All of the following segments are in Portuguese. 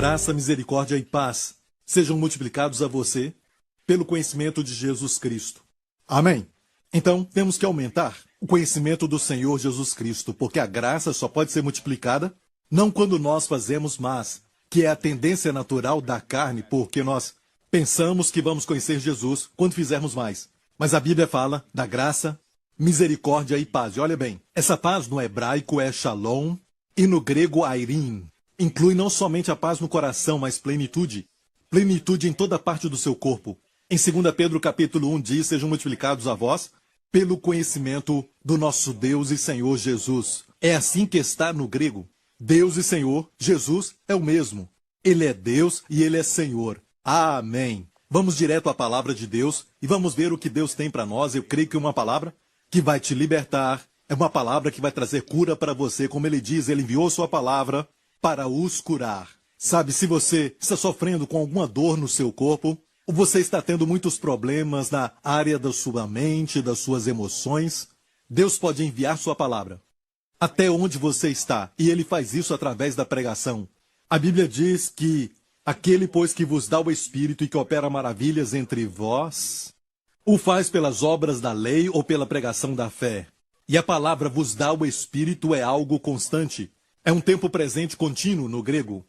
Graça, misericórdia e paz sejam multiplicados a você pelo conhecimento de Jesus Cristo. Amém. Então, temos que aumentar o conhecimento do Senhor Jesus Cristo, porque a graça só pode ser multiplicada não quando nós fazemos mais, que é a tendência natural da carne, porque nós pensamos que vamos conhecer Jesus quando fizermos mais. Mas a Bíblia fala da graça, misericórdia e paz. E olha bem, essa paz no hebraico é shalom e no grego airim. Inclui não somente a paz no coração, mas plenitude. Plenitude em toda parte do seu corpo. Em 2 Pedro capítulo 1 diz, sejam multiplicados a vós pelo conhecimento do nosso Deus e Senhor Jesus. É assim que está no grego. Deus e Senhor, Jesus é o mesmo. Ele é Deus e Ele é Senhor. Amém. Vamos direto à palavra de Deus e vamos ver o que Deus tem para nós. Eu creio que uma palavra que vai te libertar, é uma palavra que vai trazer cura para você. Como Ele diz, Ele enviou sua palavra para os curar. Sabe, se você está sofrendo com alguma dor no seu corpo, ou você está tendo muitos problemas na área da sua mente, das suas emoções, Deus pode enviar sua palavra até onde você está, e Ele faz isso através da pregação. A Bíblia diz que aquele, pois, que vos dá o Espírito e que opera maravilhas entre vós, o faz pelas obras da lei ou pela pregação da fé. E a palavra vos dá o Espírito é algo constante. É um tempo presente contínuo no grego.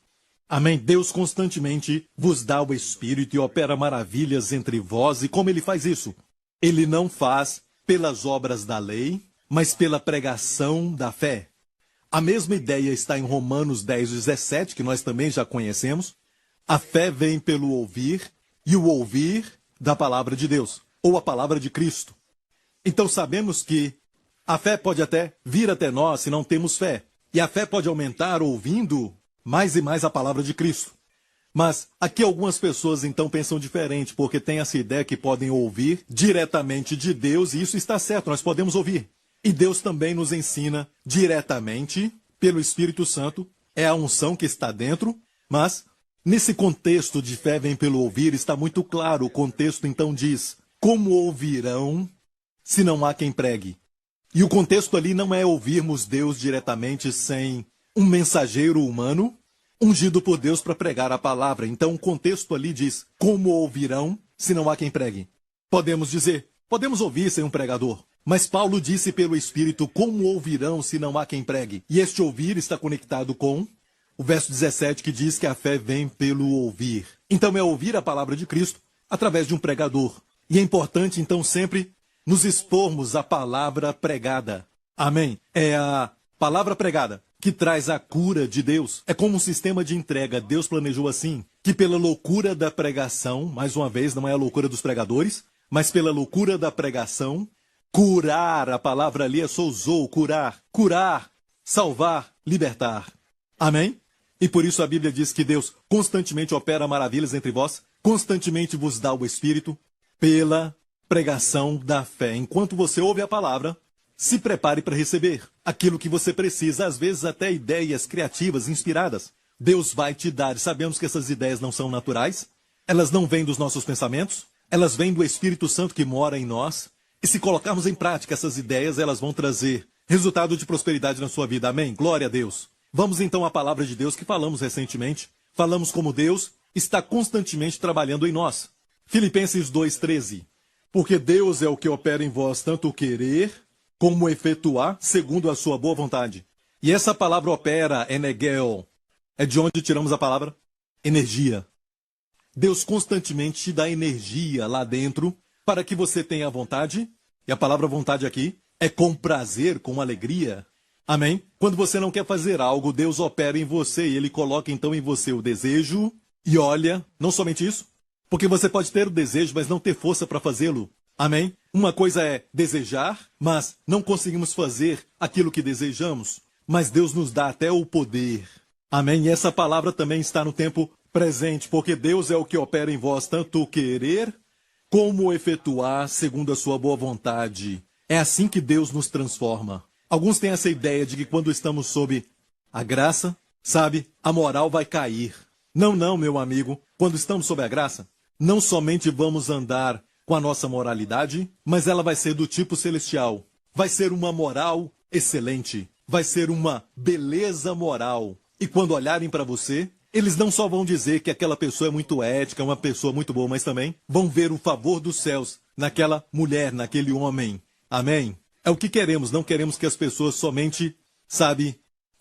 Amém? Deus constantemente vos dá o Espírito e opera maravilhas entre vós. E como Ele faz isso? Ele não faz pelas obras da lei, mas pela pregação da fé. A mesma ideia está em Romanos 10:17, que nós também já conhecemos. A fé vem pelo ouvir, e o ouvir da palavra de Deus, ou a palavra de Cristo. Então sabemos que a fé pode até vir até nós se não temos fé. E a fé pode aumentar ouvindo mais e mais a palavra de Cristo. Mas aqui algumas pessoas então pensam diferente, porque tem essa ideia que podem ouvir diretamente de Deus, e isso está certo, nós podemos ouvir. E Deus também nos ensina diretamente pelo Espírito Santo, é a unção que está dentro, mas nesse contexto de fé vem pelo ouvir, está muito claro, o contexto então diz, como ouvirão se não há quem pregue? E o contexto ali não é ouvirmos Deus diretamente sem um mensageiro humano ungido por Deus para pregar a palavra. Então o contexto ali diz, como ouvirão se não há quem pregue? Podemos dizer, podemos ouvir sem um pregador. Mas Paulo disse pelo Espírito, como ouvirão se não há quem pregue? E este ouvir está conectado com o verso 17 que diz que a fé vem pelo ouvir. Então é ouvir a palavra de Cristo através de um pregador. E é importante então sempre nos expormos à palavra pregada. Amém? É a palavra pregada que traz a cura de Deus. É como um sistema de entrega. Deus planejou assim, que pela loucura da pregação, mais uma vez, não é a loucura dos pregadores, mas pela loucura da pregação, curar, a palavra ali é souzou, curar, salvar, libertar. Amém? E por isso a Bíblia diz que Deus constantemente opera maravilhas entre vós, constantemente vos dá o Espírito pela pregação da fé. Enquanto você ouve a palavra, se prepare para receber aquilo que você precisa, às vezes até ideias criativas, inspiradas. Deus vai te dar. Sabemos que essas ideias não são naturais, elas não vêm dos nossos pensamentos, elas vêm do Espírito Santo que mora em nós. E se colocarmos em prática essas ideias, elas vão trazer resultado de prosperidade na sua vida. Amém? Glória a Deus. Vamos então à palavra de Deus que falamos recentemente. Falamos como Deus está constantemente trabalhando em nós. Filipenses 2:13. Porque Deus é o que opera em vós tanto o querer como o efetuar segundo a sua boa vontade. E essa palavra opera, enegel, é de onde tiramos a palavra energia. Deus constantemente te dá energia lá dentro para que você tenha vontade. E a palavra vontade aqui é com prazer, com alegria. Amém? Quando você não quer fazer algo, Deus opera em você e Ele coloca então em você o desejo. E olha, não somente isso, porque você pode ter o desejo, mas não ter força para fazê-lo. Amém? Uma coisa é desejar, mas não conseguimos fazer aquilo que desejamos. Mas Deus nos dá até o poder. Amém? E essa palavra também está no tempo presente, porque Deus é o que opera em vós tanto o querer como o efetuar segundo a sua boa vontade. É assim que Deus nos transforma. Alguns têm essa ideia de que quando estamos sob a graça, sabe, a moral vai cair. Não, meu amigo. Quando estamos sob a graça, não somente vamos andar com a nossa moralidade, mas ela vai ser do tipo celestial. Vai ser uma moral excelente. Vai ser uma beleza moral. E quando olharem para você, Eles não só vão dizer que aquela pessoa é muito ética, uma pessoa muito boa, mas também vão ver o favor dos céus naquela mulher, naquele homem. Amém? É o que queremos, não queremos que as pessoas somente,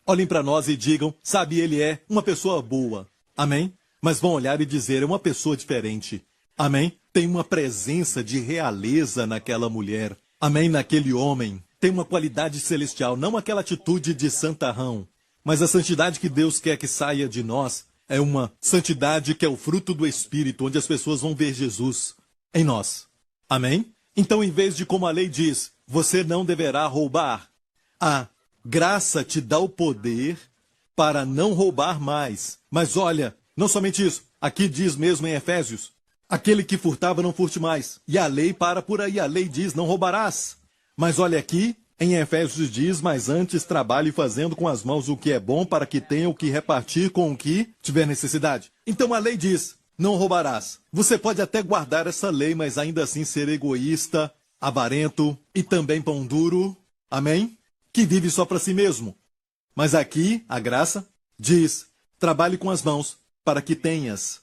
olhem para nós e digam, ele é uma pessoa boa. Amém? Mas vão olhar e dizer, é uma pessoa diferente. Amém? Tem uma presença de realeza naquela mulher. Amém? Naquele homem. Tem uma qualidade celestial, não aquela atitude de santarrão. Mas a santidade que Deus quer que saia de nós é uma santidade que é o fruto do Espírito, onde as pessoas vão ver Jesus em nós. Amém? Então, em vez de como a lei diz, você não deverá roubar, a graça te dá o poder para não roubar mais. Mas olha, não somente isso, aqui diz mesmo em Efésios, aquele que furtava não furte mais. E a lei para por aí, a lei diz, não roubarás. Mas olha aqui, em Efésios diz, mas antes trabalhe fazendo com as mãos o que é bom para que tenha o que repartir com o que tiver necessidade. Então a lei diz, não roubarás. Você pode até guardar essa lei, mas ainda assim ser egoísta, avarento e também pão duro. Amém? Que vive só para si mesmo. Mas aqui, a graça diz, trabalhe com as mãos para que tenhas,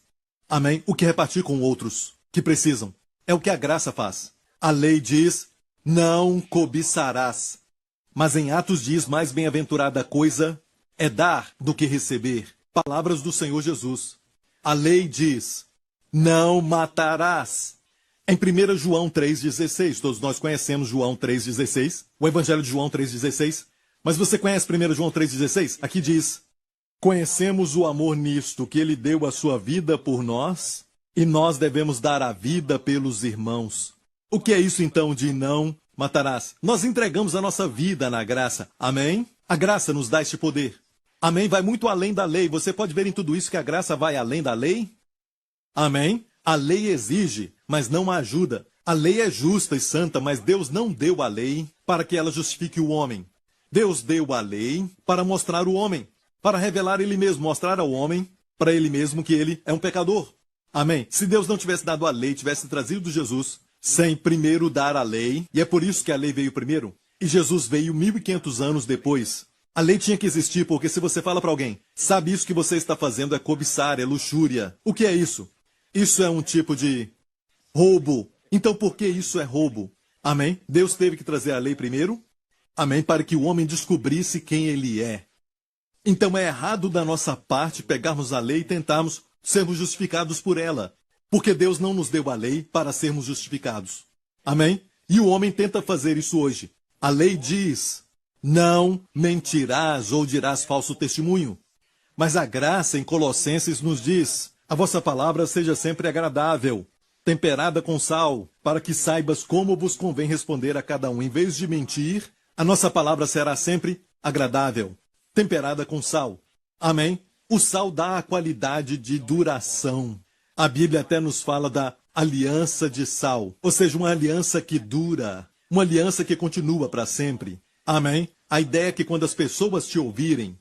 amém, o que repartir com outros que precisam. É o que a graça faz. A lei diz, não cobiçarás. Mas em Atos diz, mais bem-aventurada coisa é dar do que receber. Palavras do Senhor Jesus. A lei diz, não matarás. Em 1 João 3,16, todos nós conhecemos João 3,16, o Evangelho de João 3,16. Mas você conhece 1 João 3,16? Aqui diz, conhecemos o amor nisto, que ele deu a sua vida por nós, e nós devemos dar a vida pelos irmãos. O que é isso então de não matarás? Nós entregamos a nossa vida na graça. Amém? A graça nos dá este poder. Amém? Vai muito além da lei. Você pode ver em tudo isso que a graça vai além da lei? Amém? A lei exige, mas não ajuda. A lei é justa e santa, mas Deus não deu a lei para que ela justifique o homem. Deus deu a lei para mostrar o homem, para revelar ele mesmo, mostrar ao homem, para ele mesmo, que ele é um pecador. Amém? Se Deus não tivesse dado a lei, tivesse trazido Jesus, sem primeiro dar a lei, e é por isso que a lei veio primeiro, e Jesus veio 1500 anos depois. A lei tinha que existir, porque se você fala para alguém, sabe, isso que você está fazendo é cobiçar, é luxúria. O que é isso? Isso é um tipo de roubo. Então por que isso é roubo? Amém? Deus teve que trazer a lei primeiro, amém, para que o homem descobrisse quem ele é. Então é errado da nossa parte pegarmos a lei e tentarmos sermos justificados por ela. Porque Deus não nos deu a lei para sermos justificados. Amém? E o homem tenta fazer isso hoje. A lei diz, não mentirás ou dirás falso testemunho. Mas a graça em Colossenses nos diz, a vossa palavra seja sempre agradável, temperada com sal, para que saibas como vos convém responder a cada um. Em vez de mentir, a nossa palavra será sempre agradável, temperada com sal. Amém? O sal dá a qualidade de duração. A Bíblia até nos fala da aliança de sal, ou seja, uma aliança que dura, uma aliança que continua para sempre. Amém? A ideia é que quando as pessoas te ouvirem,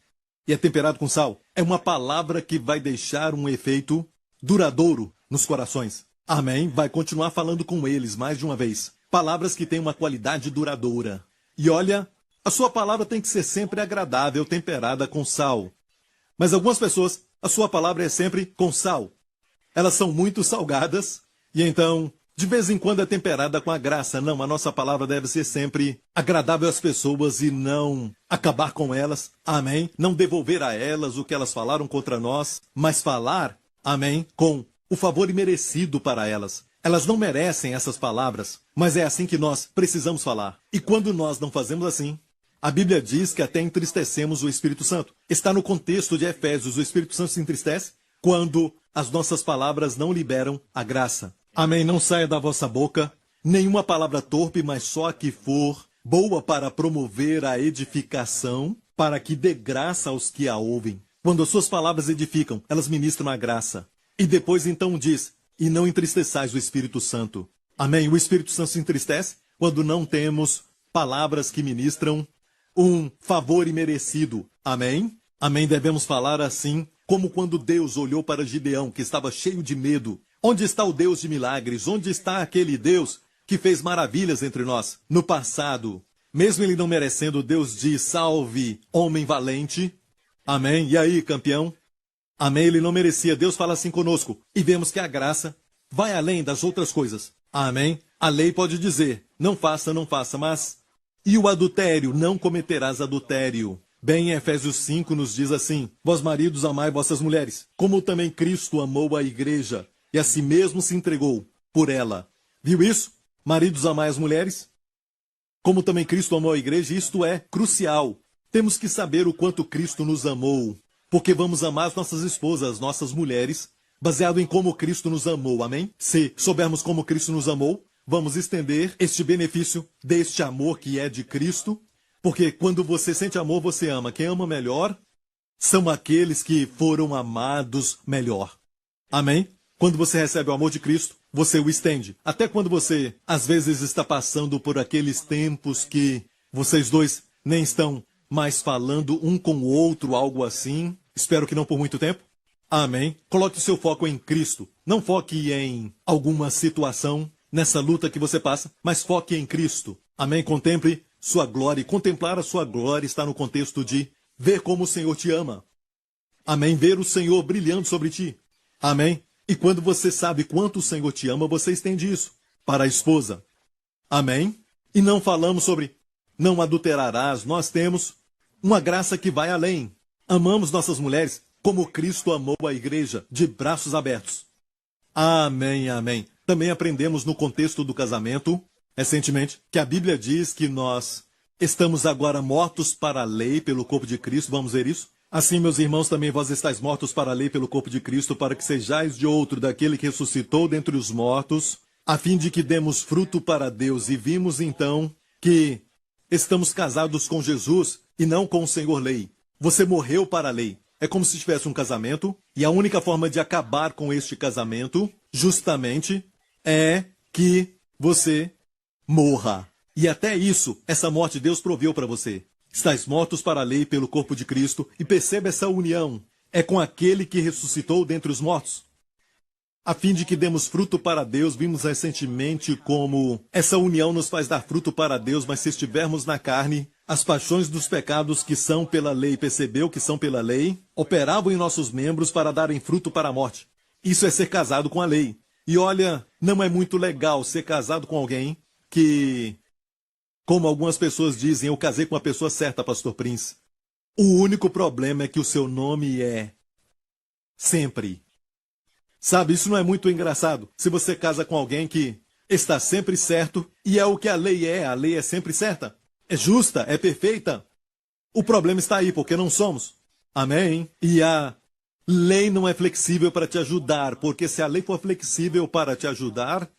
e é temperado com sal, é uma palavra que vai deixar um efeito duradouro nos corações. Amém? Vai continuar falando com eles mais de uma vez. Palavras que têm uma qualidade duradoura. E olha, a sua palavra tem que ser sempre agradável, temperada com sal. Mas algumas pessoas, a sua palavra é sempre com sal. Elas são muito salgadas, e então, de vez em quando é temperada com a graça. Não, a nossa palavra deve ser sempre agradável às pessoas e não acabar com elas. Amém? Não devolver a elas o que elas falaram contra nós, mas falar, amém, com o favor imerecido para elas. Elas não merecem essas palavras, mas é assim que nós precisamos falar. E quando nós não fazemos assim, a Bíblia diz que até entristecemos o Espírito Santo. Está no contexto de Efésios, o Espírito Santo se entristece quando as nossas palavras não liberam a graça. Amém? Não saia da vossa boca nenhuma palavra torpe, mas só a que for boa para promover a edificação, para que dê graça aos que a ouvem. Quando as suas palavras edificam, elas ministram a graça. E depois então diz, e não entristeçais o Espírito Santo. Amém? O Espírito Santo se entristece quando não temos palavras que ministram um favor imerecido. Amém? Amém? Devemos falar assim, como quando Deus olhou para Gideão, que estava cheio de medo. Onde está o Deus de milagres? Onde está aquele Deus que fez maravilhas entre nós? No passado, mesmo ele não merecendo, Deus diz, salve, homem valente. Amém? E aí, campeão? Amém? Ele não merecia. Deus fala assim conosco. E vemos que a graça vai além das outras coisas. Amém? A lei pode dizer, não faça, não faça, mas... E o adultério, não cometerás adultério. Bem, em Efésios 5 nos diz assim, vós maridos amai vossas mulheres, como também Cristo amou a igreja, e a si mesmo se entregou por ela. Viu isso? Maridos amai as mulheres, como também Cristo amou a igreja, isto é crucial. Temos que saber o quanto Cristo nos amou, porque vamos amar as nossas esposas, as nossas mulheres, baseado em como Cristo nos amou, amém? Se soubermos como Cristo nos amou, vamos estender este benefício deste amor que é de Cristo, porque quando você sente amor, você ama. Quem ama melhor são aqueles que foram amados melhor. Amém? Quando você recebe o amor de Cristo, você o estende. Até quando você, às vezes, está passando por aqueles tempos que vocês dois nem estão mais falando um com o outro, algo assim. Espero que não por muito tempo. Amém? Coloque o seu foco em Cristo. Não foque em alguma situação nessa luta que você passa, mas foque em Cristo. Amém? Contemple sua glória. E contemplar a sua glória está no contexto de ver como o Senhor te ama. Amém? Ver o Senhor brilhando sobre ti. Amém? E quando você sabe quanto o Senhor te ama, você estende isso para a esposa. Amém? E não falamos sobre não adulterarás. Nós temos uma graça que vai além. Amamos nossas mulheres como Cristo amou a igreja, de braços abertos. Amém, amém. Também aprendemos no contexto do casamento, recentemente, que a Bíblia diz que nós estamos agora mortos para a lei pelo corpo de Cristo. Vamos ver isso? Assim, meus irmãos, também vós estáis mortos para a lei pelo corpo de Cristo, para que sejais de outro daquele que ressuscitou dentre os mortos, a fim de que demos fruto para Deus. E vimos, então, que estamos casados com Jesus e não com o Senhor lei. Você morreu para a lei. É como se tivesse um casamento, e a única forma de acabar com este casamento, justamente, é que você morra. E até isso, essa morte Deus proveu para você. Estais mortos para a lei pelo corpo de Cristo, e perceba essa união. É com aquele que ressuscitou dentre os mortos. A fim de que demos fruto para Deus, vimos recentemente como essa união nos faz dar fruto para Deus, mas se estivermos na carne, as paixões dos pecados que são pela lei, percebeu que são pela lei, operavam em nossos membros para darem fruto para a morte. Isso é ser casado com a lei. E olha, não é muito legal ser casado com alguém que, como algumas pessoas dizem, eu casei com a pessoa certa, Pastor Prince. O único problema é que o seu nome é sempre. Sabe, isso não é muito engraçado. Se você casa com alguém que está sempre certo, e é o que a lei é sempre certa. É justa, é perfeita. O problema está aí, porque não somos. Amém? E a lei não é flexível para te ajudar, porque se a lei for flexível para te ajudar,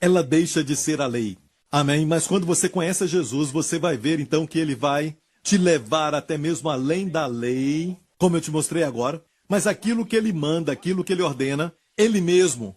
ela deixa de ser a lei. Amém? Mas quando você conhece Jesus, você vai ver então que ele vai te levar até mesmo além da lei, como eu te mostrei agora, mas aquilo que ele manda, aquilo que ele ordena, ele mesmo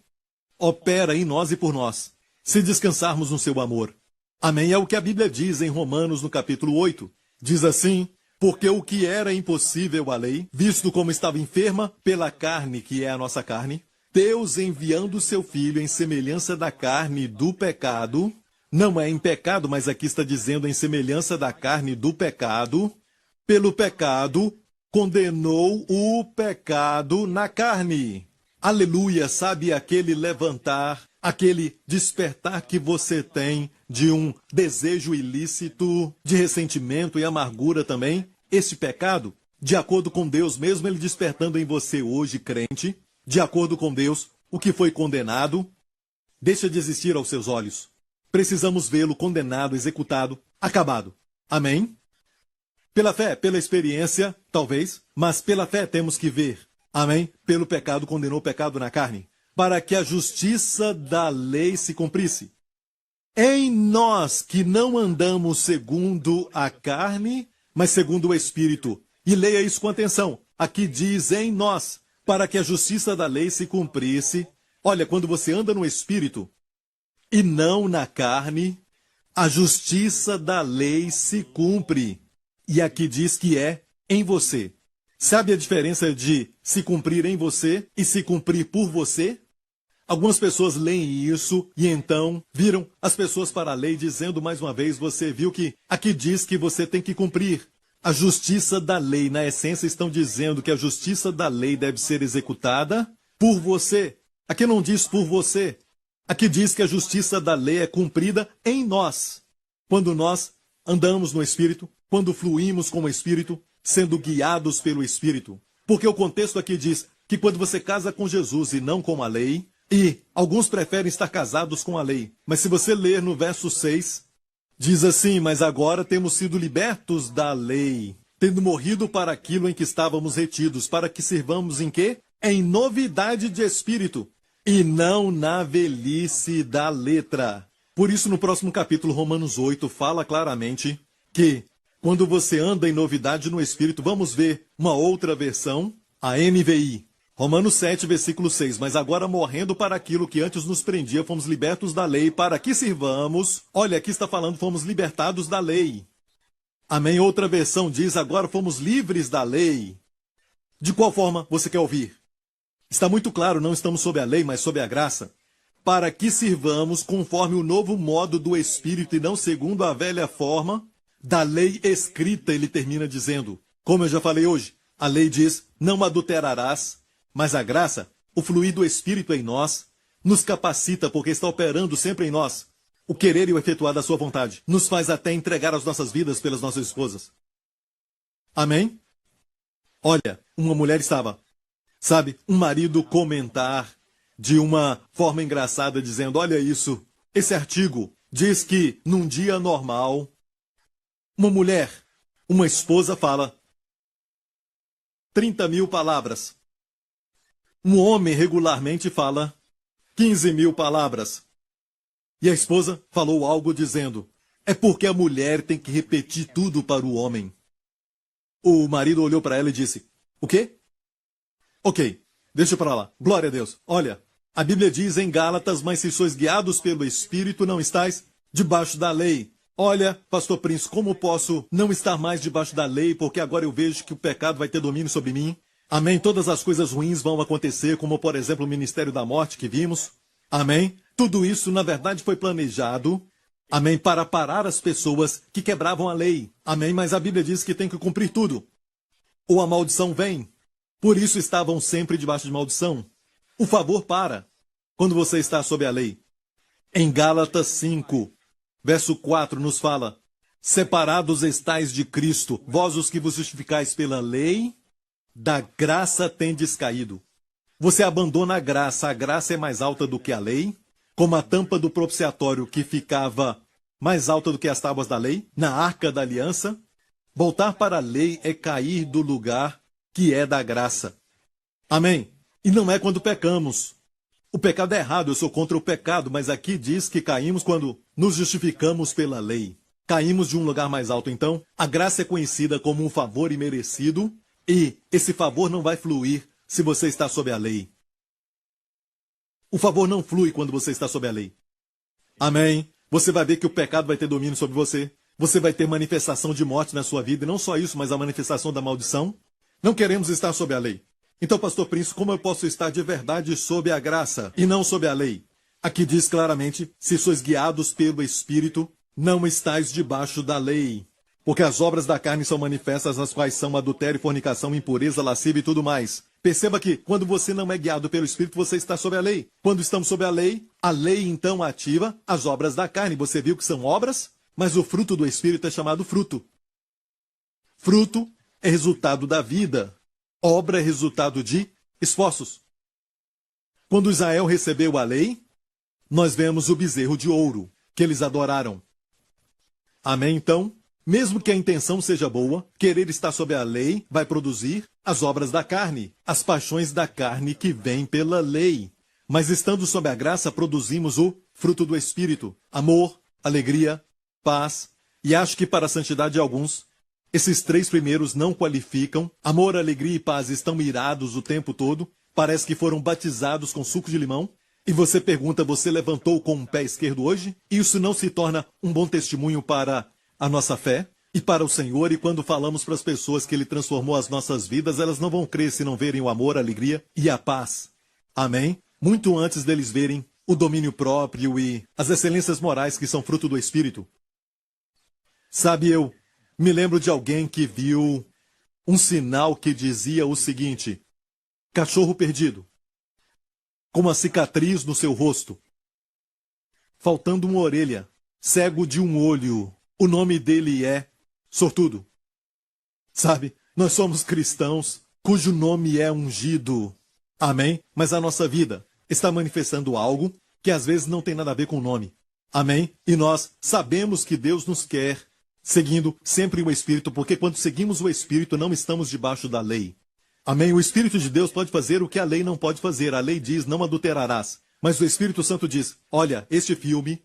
opera em nós e por nós, se descansarmos no seu amor. Amém? É o que a Bíblia diz em Romanos, no capítulo 8. Diz assim, porque o que era impossível à lei, visto como estava enferma pela carne, que é a nossa carne, Deus enviando o seu Filho em semelhança da carne do pecado, não é em pecado, mas aqui está dizendo em semelhança da carne do pecado, pelo pecado, condenou o pecado na carne. Aleluia, sabe aquele levantar, aquele despertar que você tem de um desejo ilícito, de ressentimento e amargura também? Esse pecado, de acordo com Deus, mesmo ele despertando em você hoje, crente, de acordo com Deus, o que foi condenado, deixa de existir aos seus olhos. Precisamos vê-lo condenado, executado, acabado. Amém? Pela fé, pela experiência, talvez, mas pela fé temos que ver. Amém? Pelo pecado, condenou o pecado na carne, para que a justiça da lei se cumprisse. Em nós que não andamos segundo a carne, mas segundo o Espírito. E leia isso com atenção. Aqui diz em nós, para que a justiça da lei se cumprisse. Olha, quando você anda no Espírito e não na carne, a justiça da lei se cumpre. E aqui diz que é em você. Sabe a diferença de se cumprir em você e se cumprir por você? Algumas pessoas leem isso e então viram as pessoas para a lei dizendo mais uma vez, você viu que aqui diz que você tem que cumprir A justiça da lei, na essência, estão dizendo que a justiça da lei deve ser executada por você. Aqui não diz por você. Aqui diz que a justiça da lei é cumprida em nós. Quando nós andamos no Espírito, quando fluímos com o Espírito, sendo guiados pelo Espírito. Porque o contexto aqui diz que quando você casa com Jesus e não com a lei, e alguns preferem estar casados com a lei. Mas se você ler no verso 6, diz assim: mas agora temos sido libertos da lei, tendo morrido para aquilo em que estávamos retidos, para que sirvamos em quê? Em novidade de espírito, e não na velhice da letra. Por isso, no próximo capítulo, Romanos 8, fala claramente que quando você anda em novidade no espírito, vamos ver uma outra versão, a NVI. Romanos 7, versículo 6, mas agora morrendo para aquilo que antes nos prendia, fomos libertos da lei, para que sirvamos. Olha, aqui está falando, fomos libertados da lei. Amém? Outra versão diz, agora fomos livres da lei. De qual forma você quer ouvir? Está muito claro, não estamos sob a lei, mas sob a graça. Para que sirvamos conforme o novo modo do Espírito e não segundo a velha forma da lei escrita, ele termina dizendo. Como eu já falei hoje, a lei diz, não adulterarás. Mas a graça, o fluir do Espírito em nós, nos capacita porque está operando sempre em nós. O querer e o efetuar da sua vontade nos faz até entregar as nossas vidas pelas nossas esposas. Amém? Olha, uma mulher estava, sabe, um marido comentar de uma forma engraçada dizendo, olha isso, esse artigo diz que num dia normal, uma mulher, uma esposa fala 30.000 palavras. Um homem regularmente fala 15.000 palavras. E a esposa falou algo dizendo, é porque a mulher tem que repetir tudo para o homem. O marido olhou para ela e disse, o quê? Ok, deixa para lá. Glória a Deus. Olha, a Bíblia diz em Gálatas, mas se sois guiados pelo Espírito, não estáis debaixo da lei. Olha, pastor Prince, como posso não estar mais debaixo da lei, porque agora eu vejo que o pecado vai ter domínio sobre mim? Amém? Todas as coisas ruins vão acontecer, como por exemplo o ministério da morte que vimos. Amém? Tudo isso, na verdade, foi planejado, amém, para parar as pessoas que quebravam a lei. Amém? Mas a Bíblia diz que tem que cumprir tudo. Ou a maldição vem. Por isso estavam sempre debaixo de maldição. O favor para quando você está sob a lei. Em Gálatas 5, verso 4, nos fala, separados estais de Cristo, vós os que vos justificais pela lei, da graça tendes caído. Você abandona a graça é mais alta do que a lei, como a tampa do propiciatório que ficava mais alta do que as tábuas da lei, na arca da aliança. Voltar para a lei é cair do lugar que é da graça. Amém? E não é quando pecamos. O pecado é errado, eu sou contra o pecado, mas aqui diz que caímos quando nos justificamos pela lei. Caímos de um lugar mais alto, então. A graça é conhecida como um favor imerecido, e esse favor não vai fluir se você está sob a lei. O favor não flui quando você está sob a lei. Amém? Você vai ver que o pecado vai ter domínio sobre você. Você vai ter manifestação de morte na sua vida, e não só isso, mas a manifestação da maldição. Não queremos estar sob a lei. Então, pastor Prince, como eu posso estar de verdade sob a graça e não sob a lei? Aqui diz claramente, se sois guiados pelo Espírito, não estáis debaixo da lei. Porque as obras da carne são manifestas, as quais são adultério, fornicação, impureza, lascívia e tudo mais. Perceba que, quando você não é guiado pelo Espírito, você está sob a lei. Quando estamos sob a lei então ativa as obras da carne. Você viu que são obras, mas o fruto do Espírito é chamado fruto. Fruto é resultado da vida. Obra é resultado de esforços. Quando Israel recebeu a lei, nós vemos o bezerro de ouro que eles adoraram. Amém, então? Mesmo que a intenção seja boa, querer estar sob a lei vai produzir as obras da carne, as paixões da carne que vêm pela lei. Mas estando sob a graça, produzimos o fruto do Espírito, amor, alegria, paz. E acho que para a santidade de alguns, esses três primeiros não qualificam. Amor, alegria e paz estão irados o tempo todo. Parece que foram batizados com suco de limão. E você pergunta, você levantou com o pé esquerdo hoje? Isso não se torna um bom testemunho para a nossa fé e para o Senhor, e quando falamos para as pessoas que Ele transformou as nossas vidas, elas não vão crer se não verem o amor, a alegria e a paz. Amém? Muito antes deles verem o domínio próprio e as excelências morais que são fruto do Espírito. Sabe, eu Me lembro de alguém que viu um sinal que dizia o seguinte: cachorro perdido, com uma cicatriz no seu rosto, faltando uma orelha, cego de um olho. O nome dele é sortudo. Sabe, nós somos cristãos cujo nome é ungido. Amém? Mas a nossa vida está manifestando algo que às vezes não tem nada a ver com o nome. Amém? E nós sabemos que Deus nos quer seguindo sempre o Espírito, porque quando seguimos o Espírito não estamos debaixo da lei. Amém? O Espírito de Deus pode fazer o que a lei não pode fazer. A lei diz, não adulterarás. Mas o Espírito Santo diz, olha, este filme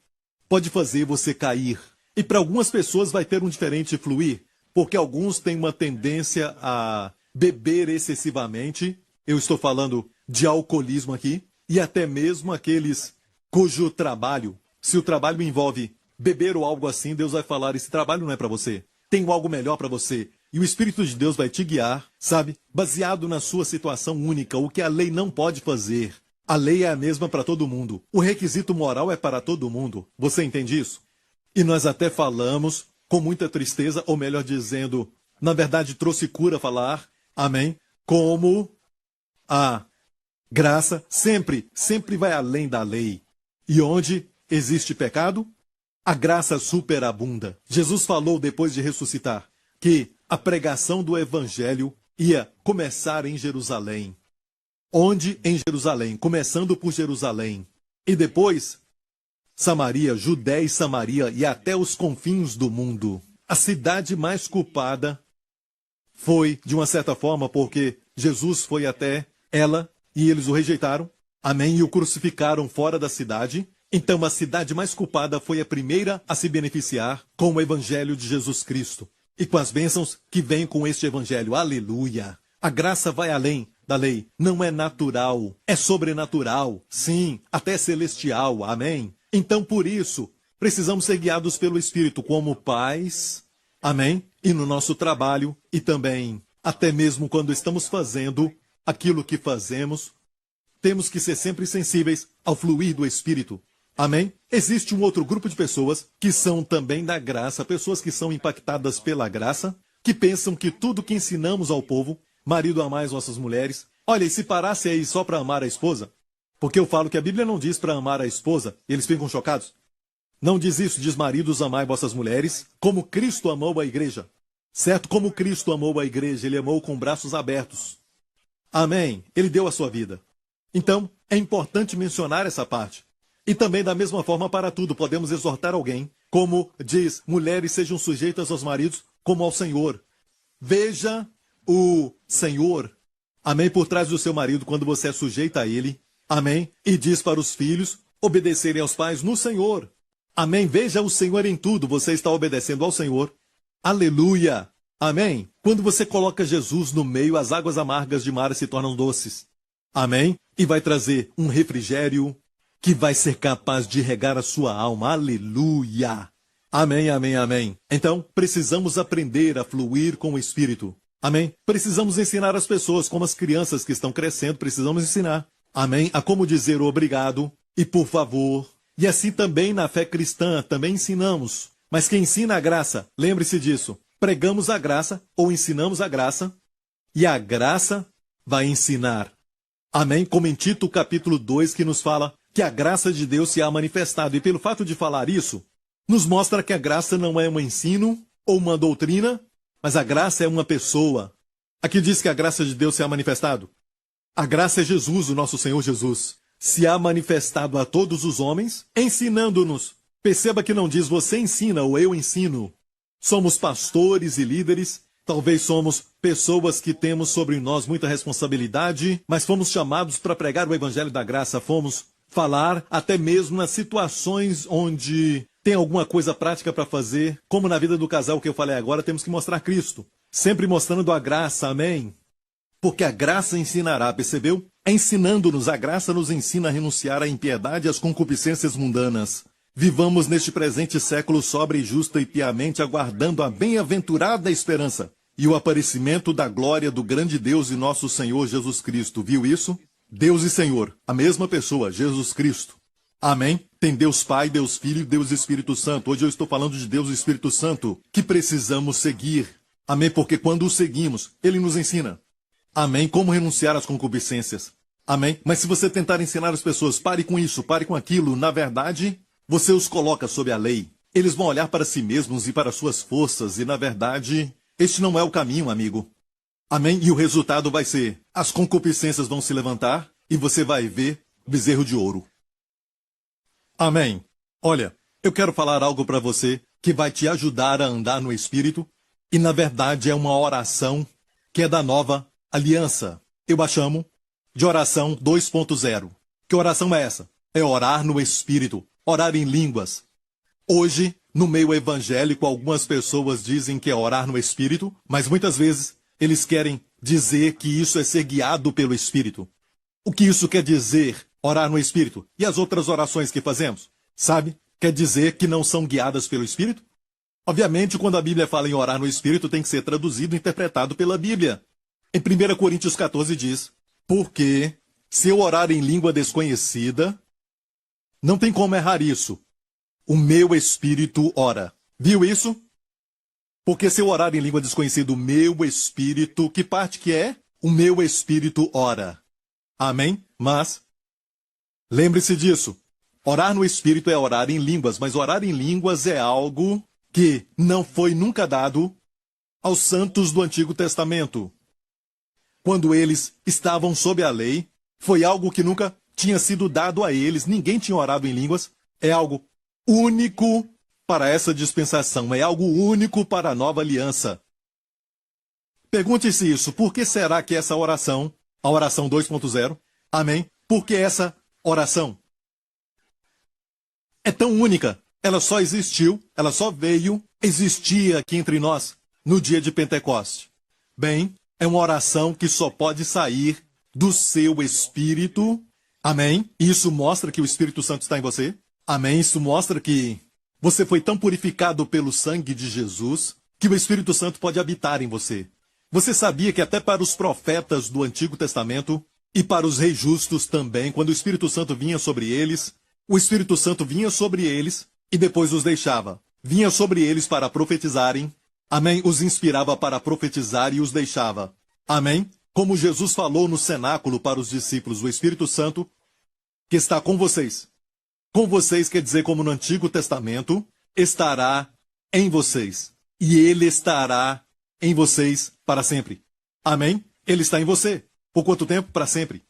pode fazer você cair. E para algumas pessoas vai ter um diferente fluir, porque alguns têm uma tendência a beber excessivamente. Eu estou falando de alcoolismo aqui. E até mesmo aqueles cujo trabalho, se o trabalho envolve beber ou algo assim, Deus vai falar, esse trabalho não é para você. Tenho algo melhor para você. E o Espírito de Deus vai te guiar, sabe? Baseado na sua situação única, o que a lei não pode fazer. A lei é a mesma para todo mundo. O requisito moral é para todo mundo. Você entende isso? E nós até falamos com muita tristeza, ou melhor dizendo, na verdade trouxe cura falar, amém? Como a graça sempre vai além da lei. E onde existe pecado, a graça superabunda. Jesus falou depois de ressuscitar que a pregação do evangelho ia começar em Jerusalém. Onde? Em Jerusalém, começando por Jerusalém. E depois, Samaria, Judéia e Samaria e até os confins do mundo. A cidade mais culpada foi, de uma certa forma, porque Jesus foi até ela e eles o rejeitaram. Amém? E o crucificaram fora da cidade. Então a cidade mais culpada foi a primeira a se beneficiar com o evangelho de Jesus Cristo. E com as bênçãos que vêm com este evangelho. Aleluia! A graça vai além da lei. Não é natural, é sobrenatural. Sim, até celestial. Amém? Então, por isso, precisamos ser guiados pelo Espírito como pais. Amém? E no nosso trabalho e também, até mesmo quando estamos fazendo aquilo que fazemos, temos que ser sempre sensíveis ao fluir do Espírito. Amém? Existe um outro grupo de pessoas que são também da graça, pessoas que são impactadas pela graça, que pensam que tudo que ensinamos ao povo, marido amai as vossas mulheres, olha, e se parasse aí só para amar a esposa, porque eu falo que a Bíblia não diz para amar a esposa, e eles ficam chocados. Não diz isso, diz maridos amai vossas mulheres, como Cristo amou a igreja. Certo? Como Cristo amou a igreja, ele amou com braços abertos. Amém? Ele deu a sua vida. Então, é importante mencionar essa parte. E também, da mesma forma, para tudo, podemos exortar alguém, como diz, mulheres sejam sujeitas aos maridos, como ao Senhor. Veja o Senhor, amém, por trás do seu marido, quando você é sujeita a ele, amém, e diz para os filhos obedecerem aos pais no Senhor. Amém, veja o Senhor em tudo, você está obedecendo ao Senhor. Aleluia, amém. Quando você coloca Jesus no meio, as águas amargas de mar se tornam doces. Amém, e vai trazer um refrigério que vai ser capaz de regar a sua alma. Aleluia! Amém, amém, amém. Então, precisamos aprender a fluir com o Espírito. Amém? Precisamos ensinar as pessoas, como as crianças que estão crescendo, precisamos ensinar. Amém? A como dizer obrigado e por favor. E assim também na fé cristã, também ensinamos. Mas quem ensina a graça, lembre-se disso. Pregamos a graça ou ensinamos a graça e a graça vai ensinar. Amém? Como em Tito capítulo 2 que nos fala que a graça de Deus se há manifestado. E pelo fato de falar isso, nos mostra que a graça não é um ensino ou uma doutrina, mas a graça é uma pessoa. Aqui diz que a graça de Deus se há manifestado. A graça é Jesus, o nosso Senhor Jesus. Se há manifestado a todos os homens, ensinando-nos. Perceba que não diz você ensina ou eu ensino. Somos pastores e líderes. Talvez somos pessoas que temos sobre nós muita responsabilidade, mas fomos chamados para pregar o evangelho da graça. Fomos falar até mesmo nas situações onde tem alguma coisa prática para fazer, como na vida do casal que eu falei agora, temos que mostrar Cristo. Sempre mostrando a graça, amém? Porque a graça ensinará, percebeu? Ensinando-nos, a graça nos ensina a renunciar à impiedade e às concupiscências mundanas. Vivamos neste presente século sóbria e justa e piamente, aguardando a bem-aventurada esperança e o aparecimento da glória do grande Deus e nosso Senhor Jesus Cristo. Viu isso? Deus e Senhor, a mesma pessoa, Jesus Cristo. Amém? Tem Deus Pai, Deus Filho e Deus Espírito Santo. Hoje eu estou falando de Deus e Espírito Santo, que precisamos seguir. Amém? Porque quando o seguimos, Ele nos ensina. Amém? Como renunciar às concupiscências. Amém? Mas se você tentar ensinar as pessoas, pare com isso, pare com aquilo, na verdade, você os coloca sob a lei. Eles vão olhar para si mesmos e para suas forças, e na verdade, este não é o caminho, amigo. Amém? E o resultado vai ser, as concupiscências vão se levantar, e você vai ver o bezerro de ouro. Amém. Olha, eu quero falar algo para você que vai te ajudar a andar no Espírito, e na verdade é uma oração que é da nova aliança. Eu a chamo de oração 2.0. Que oração é essa? É orar no Espírito, orar em línguas. Hoje, no meio evangélico, algumas pessoas dizem que é orar no Espírito, mas muitas vezes eles querem dizer que isso é ser guiado pelo Espírito. O que isso quer dizer, orar no Espírito? E as outras orações que fazemos? Sabe? Quer dizer que não são guiadas pelo Espírito? Obviamente, quando a Bíblia fala em orar no Espírito, tem que ser traduzido e interpretado pela Bíblia. Em 1 Coríntios 14 diz, porque se eu orar em língua desconhecida, não tem como errar isso. O meu espírito ora. Viu isso? Porque se eu orar em língua desconhecida, o meu espírito, que parte que é? O meu espírito ora. Amém? Mas, lembre-se disso. Orar no espírito é orar em línguas, mas orar em línguas é algo que não foi nunca dado aos santos do Antigo Testamento. Quando eles estavam sob a lei, foi algo que nunca tinha sido dado a eles, ninguém tinha orado em línguas, é algo único para essa dispensação, é algo único para a nova aliança. Pergunte-se isso, por que será que essa oração, a oração 2.0, amém? Por que essa oração é tão única? Ela só existiu, ela só veio, existia aqui entre nós no dia de Pentecoste. Bem, é uma oração que só pode sair do seu espírito. Amém? Isso mostra que o Espírito Santo está em você. Amém? Isso mostra que você foi tão purificado pelo sangue de Jesus que o Espírito Santo pode habitar em você. Você sabia que até para os profetas do Antigo Testamento e para os reis justos também, quando o Espírito Santo vinha sobre eles, o Espírito Santo vinha sobre eles e depois os deixava. Vinha sobre eles para profetizarem. Amém? Os inspirava para profetizar e os deixava. Amém? Como Jesus falou no cenáculo para os discípulos, o Espírito Santo, que está com vocês. Com vocês quer dizer, como no Antigo Testamento, estará em vocês. E Ele estará em vocês para sempre. Amém? Ele está em você. Por quanto tempo? Para sempre.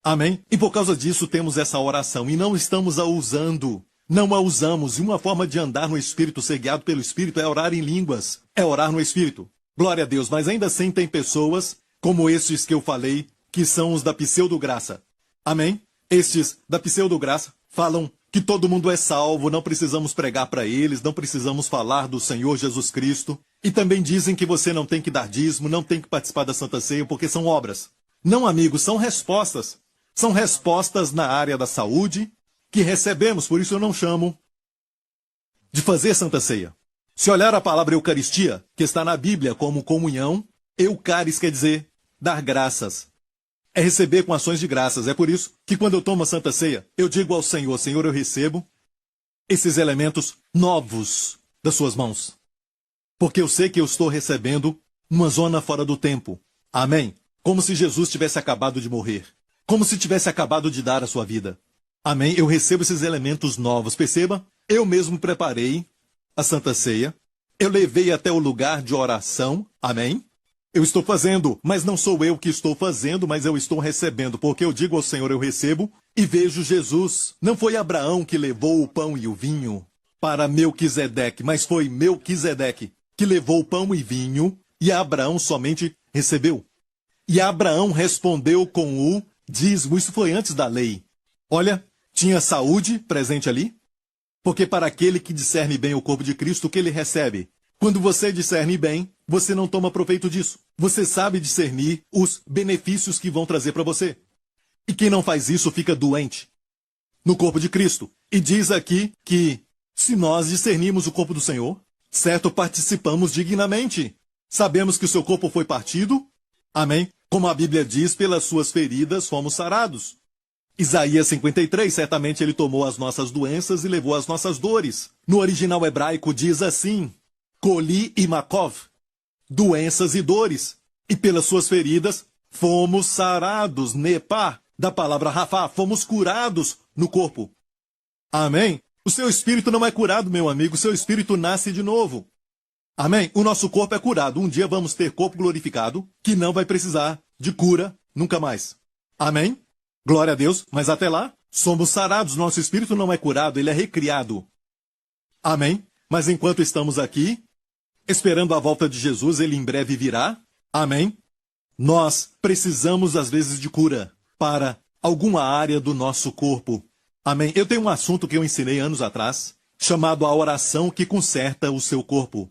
Amém? E por causa disso temos essa oração. E não estamos a usando. Não a usamos. E uma forma de andar no Espírito, ser guiado pelo Espírito, é orar em línguas. É orar no Espírito. Glória a Deus. Mas ainda assim tem pessoas, como estes que eu falei, que são os da pseudo-graça. Amém? Estes da pseudo-graça falam que todo mundo é salvo, não precisamos pregar para eles, não precisamos falar do Senhor Jesus Cristo. E também dizem que você não tem que dar dízimo, não tem que participar da Santa Ceia, porque são obras. Não, amigos, são respostas. São respostas na área da saúde que recebemos, por isso eu não chamo de fazer Santa Ceia. Se olhar a palavra Eucaristia, que está na Bíblia como comunhão, Eucaris quer dizer dar graças. É receber com ações de graças. É por isso que quando eu tomo a Santa Ceia, eu digo ao Senhor, Senhor, eu recebo esses elementos novos das suas mãos. Porque eu sei que eu estou recebendo uma zona fora do tempo. Amém? Como se Jesus tivesse acabado de morrer. Como se tivesse acabado de dar a sua vida. Amém? Eu recebo esses elementos novos. Perceba, eu mesmo preparei a Santa Ceia. Eu levei até o lugar de oração. Amém? Eu estou fazendo, mas não sou eu que estou fazendo, mas eu estou recebendo, porque eu digo ao Senhor, eu recebo e vejo Jesus. Não foi Abraão que levou o pão e o vinho para Melquisedeque, mas foi Melquisedeque que levou o pão e vinho e Abraão somente recebeu. E Abraão respondeu com o dízimo. Isso foi antes da lei. Olha, tinha saúde presente ali, porque para aquele que discerne bem o corpo de Cristo, o que ele recebe? Quando você discerne bem, você não toma proveito disso. Você sabe discernir os benefícios que vão trazer para você. E quem não faz isso fica doente no corpo de Cristo. E diz aqui que se nós discernirmos o corpo do Senhor, certo, participamos dignamente. Sabemos que o seu corpo foi partido. Amém? Como a Bíblia diz, pelas suas feridas fomos sarados. Isaías 53, certamente ele tomou as nossas doenças e levou as nossas dores. No original hebraico diz assim: Coli e Makov, doenças e dores, e pelas suas feridas fomos sarados, nepá, da palavra rafá, fomos curados no corpo. Amém? O seu espírito não é curado, meu amigo, o seu espírito nasce de novo. Amém? O nosso corpo é curado. Um dia vamos ter corpo glorificado, que não vai precisar de cura nunca mais. Amém? Glória a Deus. Mas até lá, somos sarados. Nosso espírito não é curado, ele é recriado. Amém? Mas enquanto estamos aqui, esperando a volta de Jesus, ele em breve virá. Amém? Nós precisamos, às vezes, de cura para alguma área do nosso corpo. Amém? Eu tenho um assunto que eu ensinei anos atrás, chamado a oração que conserta o seu corpo.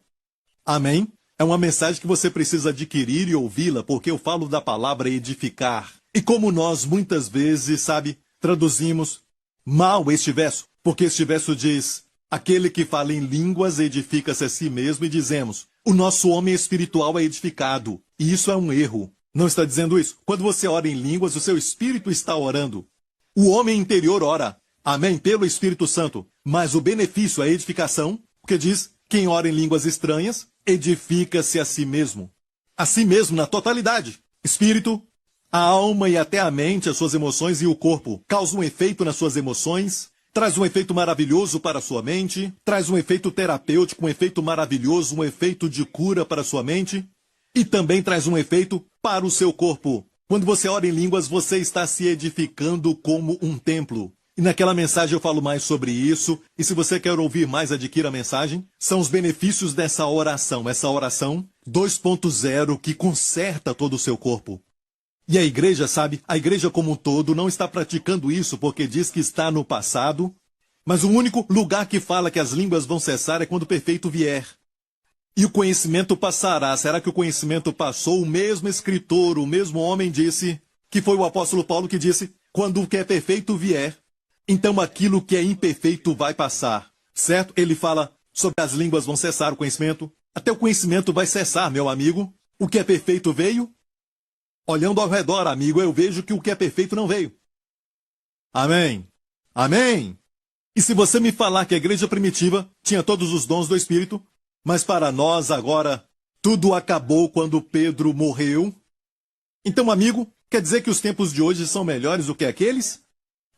Amém? É uma mensagem que você precisa adquirir e ouvi-la, porque eu falo da palavra edificar. E como nós, muitas vezes, traduzimos mal este verso, porque este verso diz: aquele que fala em línguas edifica-se a si mesmo, e dizemos: o nosso homem espiritual é edificado. E isso é um erro. Não está dizendo isso. Quando você ora em línguas, o seu espírito está orando. O homem interior ora. Amém? Pelo Espírito Santo. Mas o benefício, a edificação, porque diz: quem ora em línguas estranhas, edifica-se a si mesmo. A si mesmo, na totalidade. Espírito, a alma e até a mente, as suas emoções e o corpo causam um efeito nas suas emoções, traz um efeito maravilhoso para a sua mente, traz um efeito terapêutico, um efeito maravilhoso, um efeito de cura para a sua mente, e também traz um efeito para o seu corpo. Quando você ora em línguas, você está se edificando como um templo. E naquela mensagem eu falo mais sobre isso, e se você quer ouvir mais, adquira a mensagem. São os benefícios dessa oração, essa oração 2.0 que conserta todo o seu corpo. E a igreja, a igreja como um todo não está praticando isso porque diz que está no passado, mas o único lugar que fala que as línguas vão cessar é quando o perfeito vier. E o conhecimento passará. Será que o conhecimento passou? O mesmo escritor, o mesmo homem disse, que foi o apóstolo Paulo que disse: quando o que é perfeito vier, então aquilo que é imperfeito vai passar. Certo? Ele fala sobre as línguas vão cessar, o conhecimento. Até o conhecimento vai cessar, meu amigo. O que é perfeito veio. Olhando ao redor, amigo, eu vejo que o que é perfeito não veio. Amém. Amém. E se você me falar que a igreja primitiva tinha todos os dons do Espírito, mas para nós agora tudo acabou quando Pedro morreu, então, amigo, quer dizer que os tempos de hoje são melhores do que aqueles?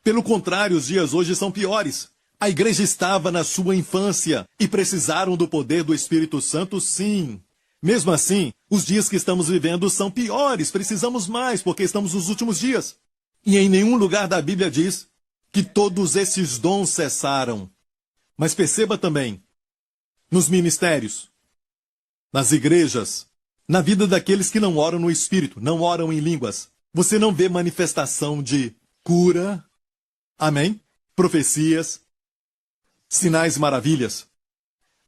Pelo contrário, os dias hoje são piores. A igreja estava na sua infância e precisaram do poder do Espírito Santo, sim. Mesmo assim, os dias que estamos vivendo são piores, precisamos mais, porque estamos nos últimos dias. E em nenhum lugar da Bíblia diz que todos esses dons cessaram. Mas perceba também, nos ministérios, nas igrejas, na vida daqueles que não oram no Espírito, não oram em línguas, você não vê manifestação de cura, amém? Profecias, sinais e maravilhas.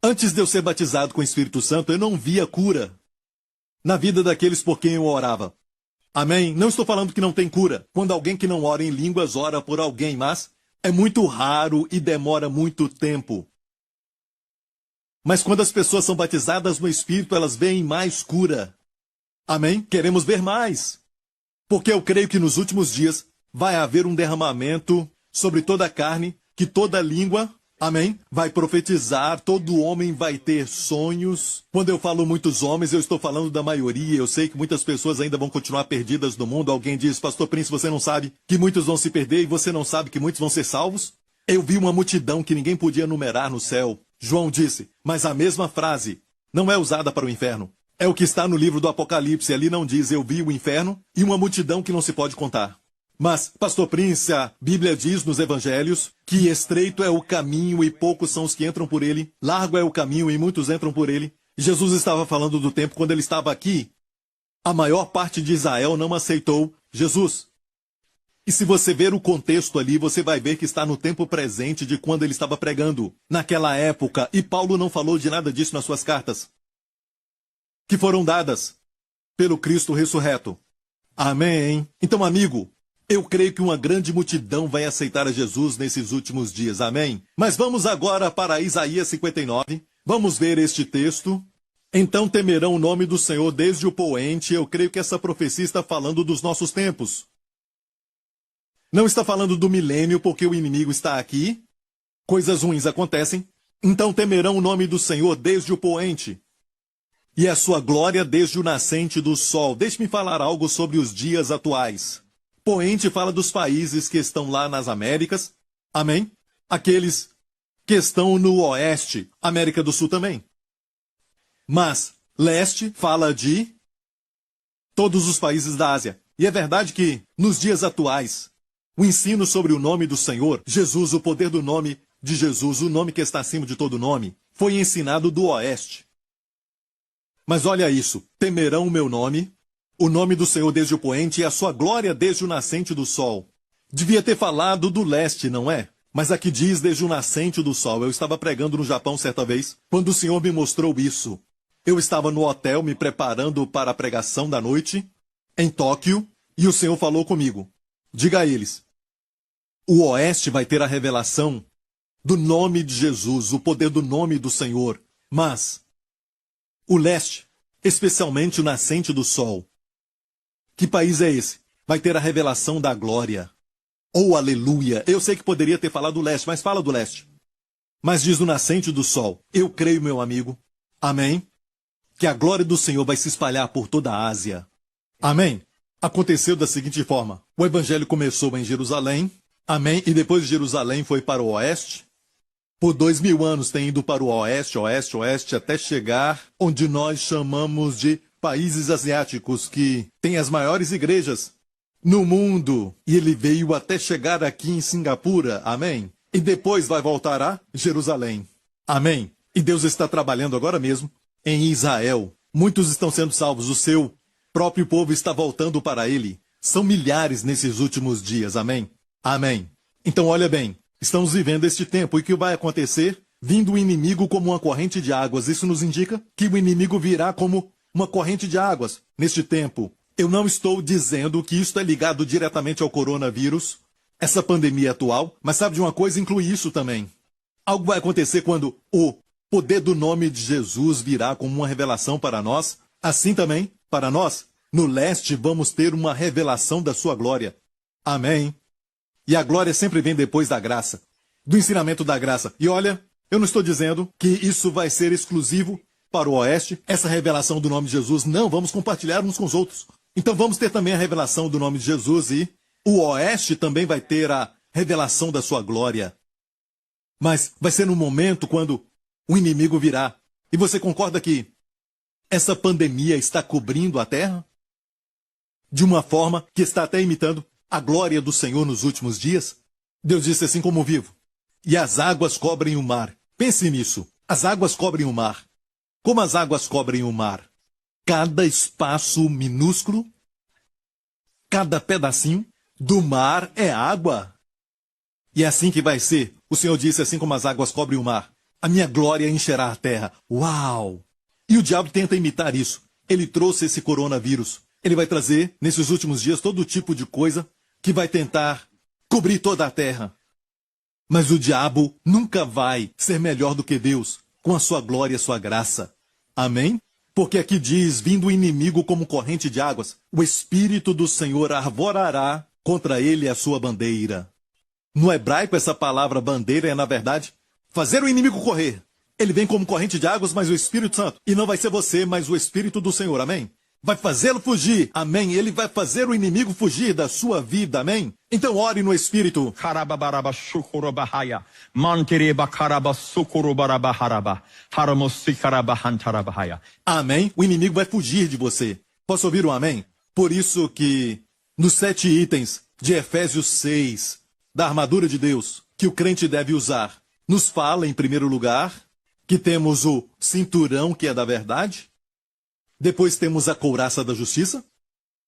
Antes de eu ser batizado com o Espírito Santo, eu não via cura na vida daqueles por quem eu orava. Amém? Não estou falando que não tem cura. Quando alguém que não ora em línguas ora por alguém, mas é muito raro e demora muito tempo. Mas quando as pessoas são batizadas no Espírito, elas veem mais cura. Amém? Queremos ver mais. Porque eu creio que nos últimos dias vai haver um derramamento sobre toda a carne, que toda língua, amém, vai profetizar, todo homem vai ter sonhos. Quando eu falo muitos homens, eu estou falando da maioria. Eu sei que muitas pessoas ainda vão continuar perdidas no mundo. Alguém diz: Pastor Prince, você não sabe que muitos vão se perder e você não sabe que muitos vão ser salvos? Eu vi uma multidão que ninguém podia numerar no céu. João disse, mas a mesma frase não é usada para o inferno. É o que está no livro do Apocalipse. Ali não diz: eu vi o inferno e uma multidão que não se pode contar. Mas, Pastor Prince, a Bíblia diz nos Evangelhos que estreito é o caminho e poucos são os que entram por ele, largo é o caminho e muitos entram por ele. Jesus estava falando do tempo quando ele estava aqui. A maior parte de Israel não aceitou Jesus. E se você ver o contexto ali, você vai ver que está no tempo presente de quando ele estava pregando, naquela época, e Paulo não falou de nada disso nas suas cartas, que foram dadas pelo Cristo ressurreto. Amém. Então, amigo, eu creio que uma grande multidão vai aceitar a Jesus nesses últimos dias. Amém? Mas vamos agora para Isaías 59. Vamos ver este texto. Então temerão o nome do Senhor desde o poente. Eu creio que essa profecia está falando dos nossos tempos. Não está falando do milênio porque o inimigo está aqui. Coisas ruins acontecem. Então temerão o nome do Senhor desde o poente, e a sua glória desde o nascente do sol. Deixe-me falar algo sobre os dias atuais. Poente fala dos países que estão lá nas Américas. Amém? Aqueles que estão no oeste, América do Sul também. Mas leste fala de todos os países da Ásia. E é verdade que, nos dias atuais, o ensino sobre o nome do Senhor, Jesus, o poder do nome de Jesus, o nome que está acima de todo nome, foi ensinado do oeste. Mas olha isso, temerão o meu nome, o nome do Senhor desde o poente e a sua glória desde o nascente do sol. Devia ter falado do leste, não é? Mas aqui diz desde o nascente do sol. Eu estava pregando no Japão certa vez, quando o Senhor me mostrou isso. Eu estava no hotel me preparando para a pregação da noite, em Tóquio, e o Senhor falou comigo. Diga a eles, o oeste vai ter a revelação do nome de Jesus, o poder do nome do Senhor. Mas o leste, especialmente o nascente do sol, que país é esse? Vai ter a revelação da glória. Oh, aleluia! Eu sei que poderia ter falado do leste, mas fala do leste. Mas diz o nascente do sol. Eu creio, meu amigo. Amém? Que a glória do Senhor vai se espalhar por toda a Ásia. Amém? Aconteceu da seguinte forma. O evangelho começou em Jerusalém. Amém? E depois de Jerusalém foi para o oeste. Por 2000 anos tem ido para o oeste, oeste, oeste, até chegar onde nós chamamos de países asiáticos, que têm as maiores igrejas no mundo. E ele veio até chegar aqui em Singapura. Amém? E depois vai voltar a Jerusalém. Amém? E Deus está trabalhando agora mesmo em Israel. Muitos estão sendo salvos. O seu próprio povo está voltando para ele. São milhares nesses últimos dias. Amém? Amém. Então olha bem. Estamos vivendo este tempo, e o que vai acontecer? Vindo o inimigo como uma corrente de águas. Isso nos indica que o inimigo virá como uma corrente de águas neste tempo. Eu não estou dizendo que isso é ligado diretamente ao coronavírus, essa pandemia atual, mas sabe de uma coisa? Inclui isso também. Algo vai acontecer quando o poder do nome de Jesus virá como uma revelação para nós. Assim também, para nós, no leste, vamos ter uma revelação da sua glória. Amém. E a glória sempre vem depois da graça, do ensinamento da graça. E olha, eu não estou dizendo que isso vai ser exclusivo para o oeste, essa revelação do nome de Jesus. Não, vamos compartilhar uns com os outros. Então vamos ter também a revelação do nome de Jesus, e o oeste também vai ter a revelação da sua glória. Mas vai ser no momento quando o inimigo virá. E você concorda que essa pandemia está cobrindo a terra? De uma forma que está até imitando a glória do Senhor nos últimos dias? Deus disse assim como vivo. E as águas cobrem o mar. Pense nisso. As águas cobrem o mar. Como as águas cobrem o mar? Cada espaço minúsculo, cada pedacinho do mar é água. E é assim que vai ser. O Senhor disse, assim como as águas cobrem o mar, a minha glória encherá a terra. Uau! E o diabo tenta imitar isso. Ele trouxe esse coronavírus. Ele vai trazer, nesses últimos dias, todo tipo de coisa que vai tentar cobrir toda a terra. Mas o diabo nunca vai ser melhor do que Deus, com a sua glória e a sua graça. Amém? Porque aqui diz, vindo o inimigo como corrente de águas, o Espírito do Senhor arvorará contra ele a sua bandeira. No hebraico, essa palavra bandeira é, na verdade, fazer o inimigo correr. Ele vem como corrente de águas, mas o Espírito Santo. E não vai ser você, mas o Espírito do Senhor. Amém? Vai fazê-lo fugir. Amém? Ele vai fazer o inimigo fugir da sua vida. Amém? Então ore no Espírito. Amém? O inimigo vai fugir de você. Posso ouvir um amém? Por isso que, nos 7 itens de Efésios 6, da armadura de Deus, que o crente deve usar, nos fala, em primeiro lugar, que temos o cinturão, que é da verdade. Depois temos a couraça da justiça.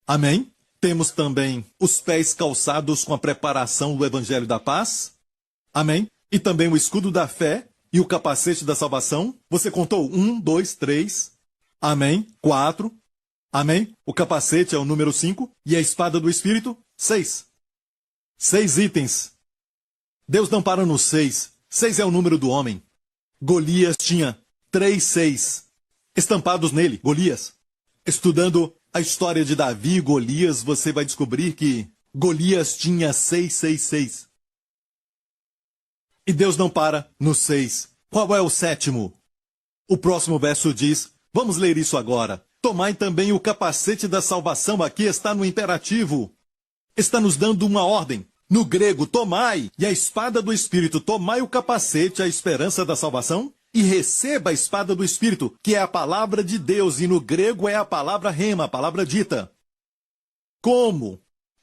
Amém? Temos também os pés calçados com a preparação do evangelho da paz. Amém? E também o escudo da fé e o capacete da salvação. Você contou 1, 2, 3. Amém? 4. Amém? O capacete é o número 5. E a espada do Espírito? 6. 6 itens. Deus não para no 6. 6 é o número do homem. Golias tinha 3 6 estampados nele, Golias. Estudando a história de Davi e Golias, você vai descobrir que Golias tinha 666. E Deus não para no 6. Qual é o sétimo? O próximo verso diz, vamos ler isso agora. Tomai também o capacete da salvação, aqui está no imperativo. Está nos dando uma ordem. No grego, tomai, e a espada do Espírito, tomai o capacete, a esperança da salvação, e receba a espada do Espírito, que é a palavra de Deus, e no grego é a palavra rema, a palavra dita. Como?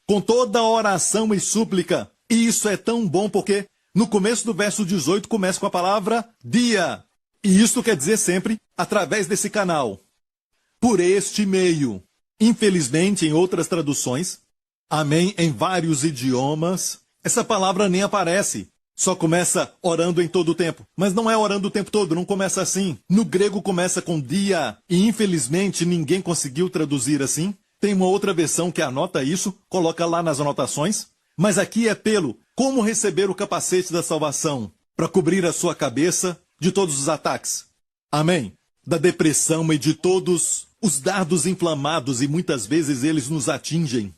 Com toda oração e súplica. E isso é tão bom porque no começo do verso 18 começa com a palavra dia. E isso quer dizer sempre através desse canal. Por este meio. Infelizmente, em outras traduções, amém, em vários idiomas, essa palavra nem aparece. Só começa orando em todo o tempo. Mas não é orando o tempo todo, não começa assim. No grego começa com dia, e infelizmente ninguém conseguiu traduzir assim. Tem uma outra versão que anota isso, coloca lá nas anotações. Mas aqui é pelo como receber o capacete da salvação, para cobrir a sua cabeça de todos os ataques. Amém. Da depressão e de todos os dardos inflamados, e muitas vezes eles nos atingem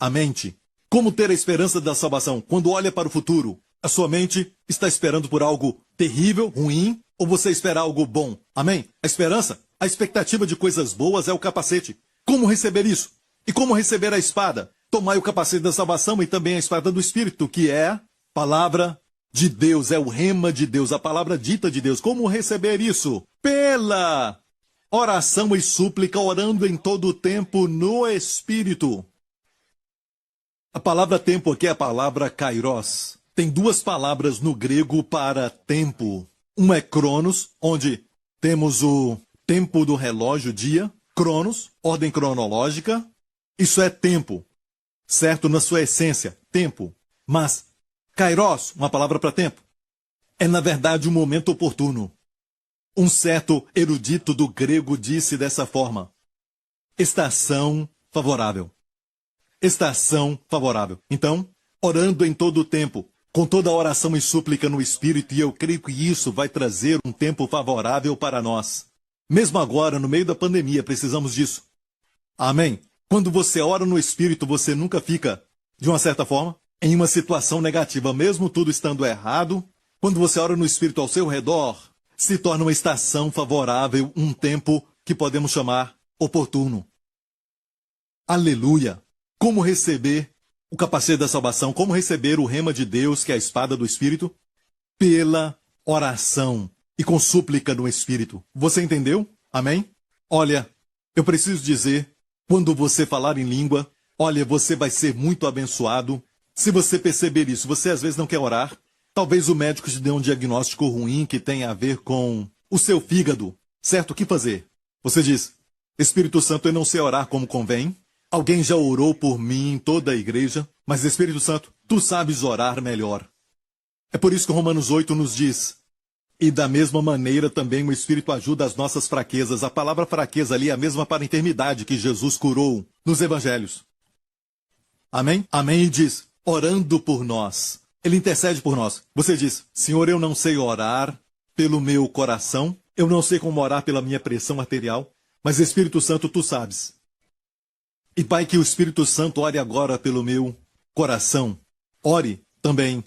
a mente. Como ter a esperança da salvação? Quando olha para o futuro, a sua mente está esperando por algo terrível, ruim, ou você espera algo bom? Amém? A esperança, a expectativa de coisas boas é o capacete. Como receber isso? E como receber a espada? Tomai o capacete da salvação e também a espada do Espírito, que é a palavra de Deus, é o rema de Deus, a palavra dita de Deus. Como receber isso? Pela oração e súplica, orando em todo o tempo no Espírito. A palavra tempo aqui é a palavra kairos. Tem duas palavras no grego para tempo. Uma é cronos, onde temos o tempo do relógio, dia. Cronos, ordem cronológica. Isso é tempo, certo? Na sua essência, tempo. Mas kairos, uma palavra para tempo, é na verdade um momento oportuno. Um certo erudito do grego disse dessa forma: estação favorável. Estação favorável. Então, orando em todo o tempo, com toda a oração e súplica no Espírito, e eu creio que isso vai trazer um tempo favorável para nós. Mesmo agora, no meio da pandemia, precisamos disso. Amém? Quando você ora no Espírito, você nunca fica, de uma certa forma, em uma situação negativa, mesmo tudo estando errado. Quando você ora no Espírito ao seu redor, se torna uma estação favorável, um tempo que podemos chamar oportuno. Aleluia! Como receber o capacete da salvação? Como receber o rema de Deus, que é a espada do Espírito? Pela oração e com súplica no Espírito. Você entendeu? Amém? Olha, eu preciso dizer, quando você falar em língua, olha, você vai ser muito abençoado. Se você perceber isso, você às vezes não quer orar. Talvez o médico te dê um diagnóstico ruim que tenha a ver com o seu fígado. Certo? O que fazer? Você diz, Espírito Santo, eu não sei orar como convém. Alguém já orou por mim em toda a igreja, mas Espírito Santo, tu sabes orar melhor. É por isso que Romanos 8 nos diz, e da mesma maneira também o Espírito ajuda as nossas fraquezas. A palavra fraqueza ali é a mesma para a enfermidade que Jesus curou nos evangelhos. Amém? Amém, e diz, orando por nós. Ele intercede por nós. Você diz, Senhor, eu não sei orar pelo meu coração, eu não sei como orar pela minha pressão arterial, mas Espírito Santo, tu sabes. E Pai, que o Espírito Santo ore agora pelo meu coração. Ore também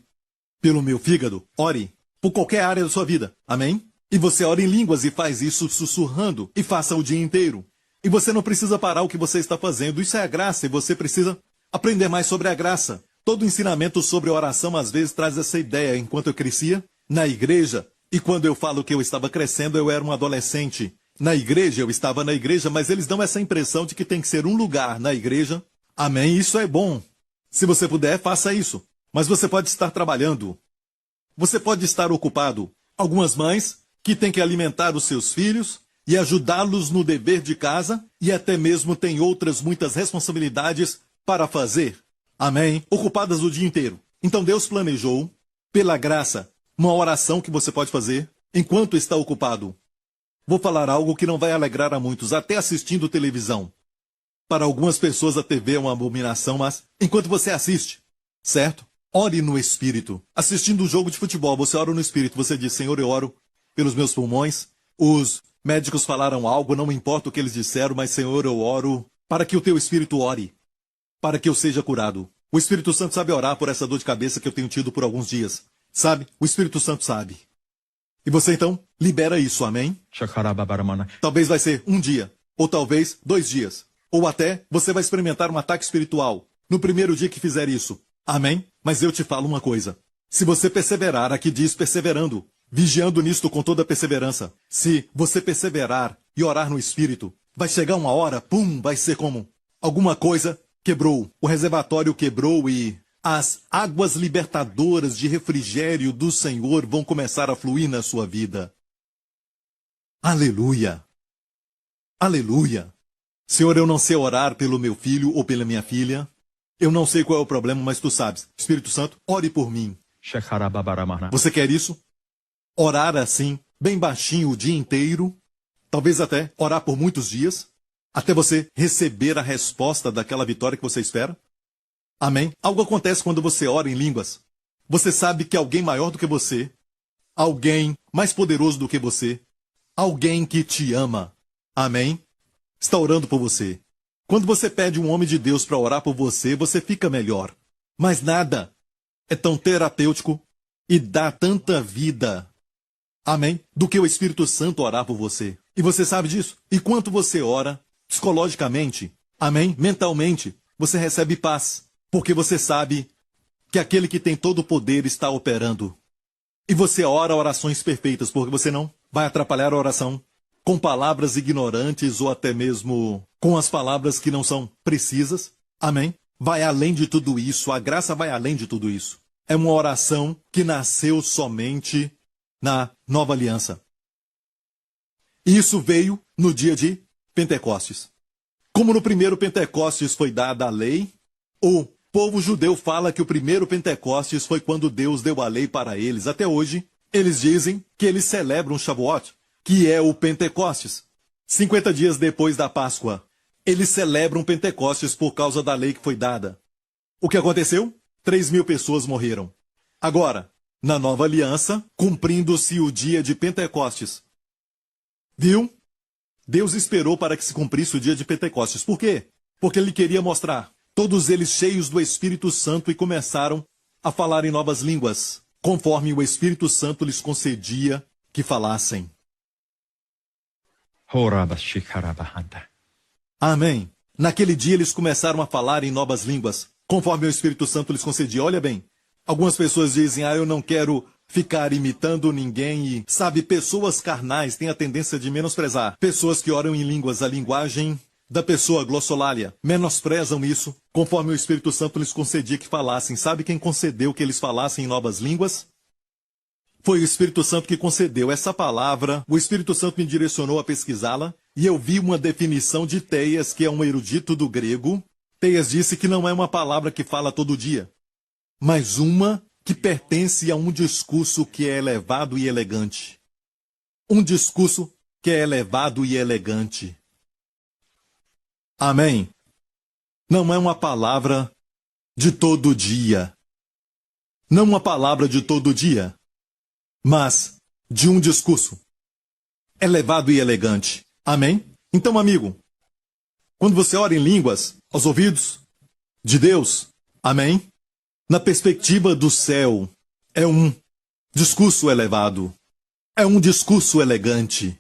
pelo meu fígado. Ore por qualquer área da sua vida. Amém? E você ora em línguas e faz isso sussurrando. E faça o dia inteiro. E você não precisa parar o que você está fazendo. Isso é a graça e você precisa aprender mais sobre a graça. Todo ensinamento sobre oração às vezes traz essa ideia. Enquanto eu crescia na igreja, e quando eu falo que eu estava crescendo, eu era um adolescente. Na igreja, eu estava na igreja, mas eles dão essa impressão de que tem que ser um lugar na igreja. Amém? Isso é bom. Se você puder, faça isso. Mas você pode estar trabalhando. Você pode estar ocupado. Algumas mães que têm que alimentar os seus filhos e ajudá-los no dever de casa e até mesmo têm outras muitas responsabilidades para fazer. Amém? Ocupadas o dia inteiro. Então Deus planejou, pela graça, uma oração que você pode fazer enquanto está ocupado. Vou falar algo que não vai alegrar a muitos, até assistindo televisão. Para algumas pessoas a TV é uma abominação, mas enquanto você assiste, certo? Ore no Espírito. Assistindo um jogo de futebol, você ora no Espírito, você diz, Senhor, eu oro pelos meus pulmões. Os médicos falaram algo, não me importa o que eles disseram, mas Senhor, eu oro para que o teu Espírito ore. para que eu seja curado. O Espírito Santo sabe orar por essa dor de cabeça que eu tenho tido por alguns dias. Sabe? O Espírito Santo sabe. E você então libera isso, amém? Talvez vai ser um dia, ou talvez 2 dias. Ou até você vai experimentar um ataque espiritual no primeiro dia que fizer isso. Amém? Mas eu te falo uma coisa. Se você perseverar, aqui diz perseverando, vigiando nisto com toda perseverança. Se você perseverar e orar no Espírito, vai chegar uma hora, pum, vai ser como alguma coisa quebrou. O reservatório quebrou e as águas libertadoras de refrigério do Senhor vão começar a fluir na sua vida. Aleluia! Aleluia! Senhor, eu não sei orar pelo meu filho ou pela minha filha. Eu não sei qual é o problema, mas tu sabes. Espírito Santo, ore por mim. Você quer isso? Orar assim, bem baixinho o dia inteiro? Talvez até orar por muitos dias? Até você receber a resposta daquela vitória que você espera? Amém? Algo acontece quando você ora em línguas. Você sabe que alguém maior do que você, alguém mais poderoso do que você, alguém que te ama, amém? Está orando por você. Quando você pede um homem de Deus para orar por você, você fica melhor. Mas nada é tão terapêutico e dá tanta vida, amém? Do que o Espírito Santo orar por você. E você sabe disso? E quanto você ora, psicologicamente, amém? Mentalmente, você recebe paz. Porque você sabe que aquele que tem todo o poder está operando. E você ora orações perfeitas, porque você não vai atrapalhar a oração com palavras ignorantes ou até mesmo com as palavras que não são precisas. Amém? Vai além de tudo isso, a graça vai além de tudo isso. É uma oração que nasceu somente na nova aliança. E isso veio no dia de Pentecostes. Como no primeiro Pentecostes foi dada a lei, o povo judeu fala que o primeiro Pentecostes foi quando Deus deu a lei para eles. Até hoje, eles dizem que eles celebram Shavuot, que é o Pentecostes. 50 dias depois da Páscoa, eles celebram Pentecostes por causa da lei que foi dada. O que aconteceu? 3.000 pessoas morreram. Agora, na nova aliança, cumprindo-se o dia de Pentecostes. Viu? Deus esperou para que se cumprisse o dia de Pentecostes. Por quê? Porque ele queria mostrar. Todos eles cheios do Espírito Santo e começaram a falar em novas línguas, conforme o Espírito Santo lhes concedia que falassem. Amém. Naquele dia eles começaram a falar em novas línguas, conforme o Espírito Santo lhes concedia. Olha bem, algumas pessoas dizem, eu não quero ficar imitando ninguém e, sabe, pessoas carnais têm a tendência de menosprezar. Pessoas que oram em línguas, a linguagem da pessoa glossolalia, menosprezam isso, conforme o Espírito Santo lhes concedia que falassem. Sabe quem concedeu que eles falassem em novas línguas? Foi o Espírito Santo que concedeu essa palavra. O Espírito Santo me direcionou a pesquisá-la, e eu vi uma definição de Teias, que é um erudito do grego. Teias disse que não é uma palavra que fala todo dia, mas uma que pertence a um discurso que é elevado e elegante. Um discurso que é elevado e elegante. Amém. Não é uma palavra de todo dia. Não uma palavra de todo dia, mas de um discurso elevado e elegante. Amém? Então, amigo, quando você ora em línguas, aos ouvidos de Deus, amém? Na perspectiva do céu, é um discurso elevado. É um discurso elegante.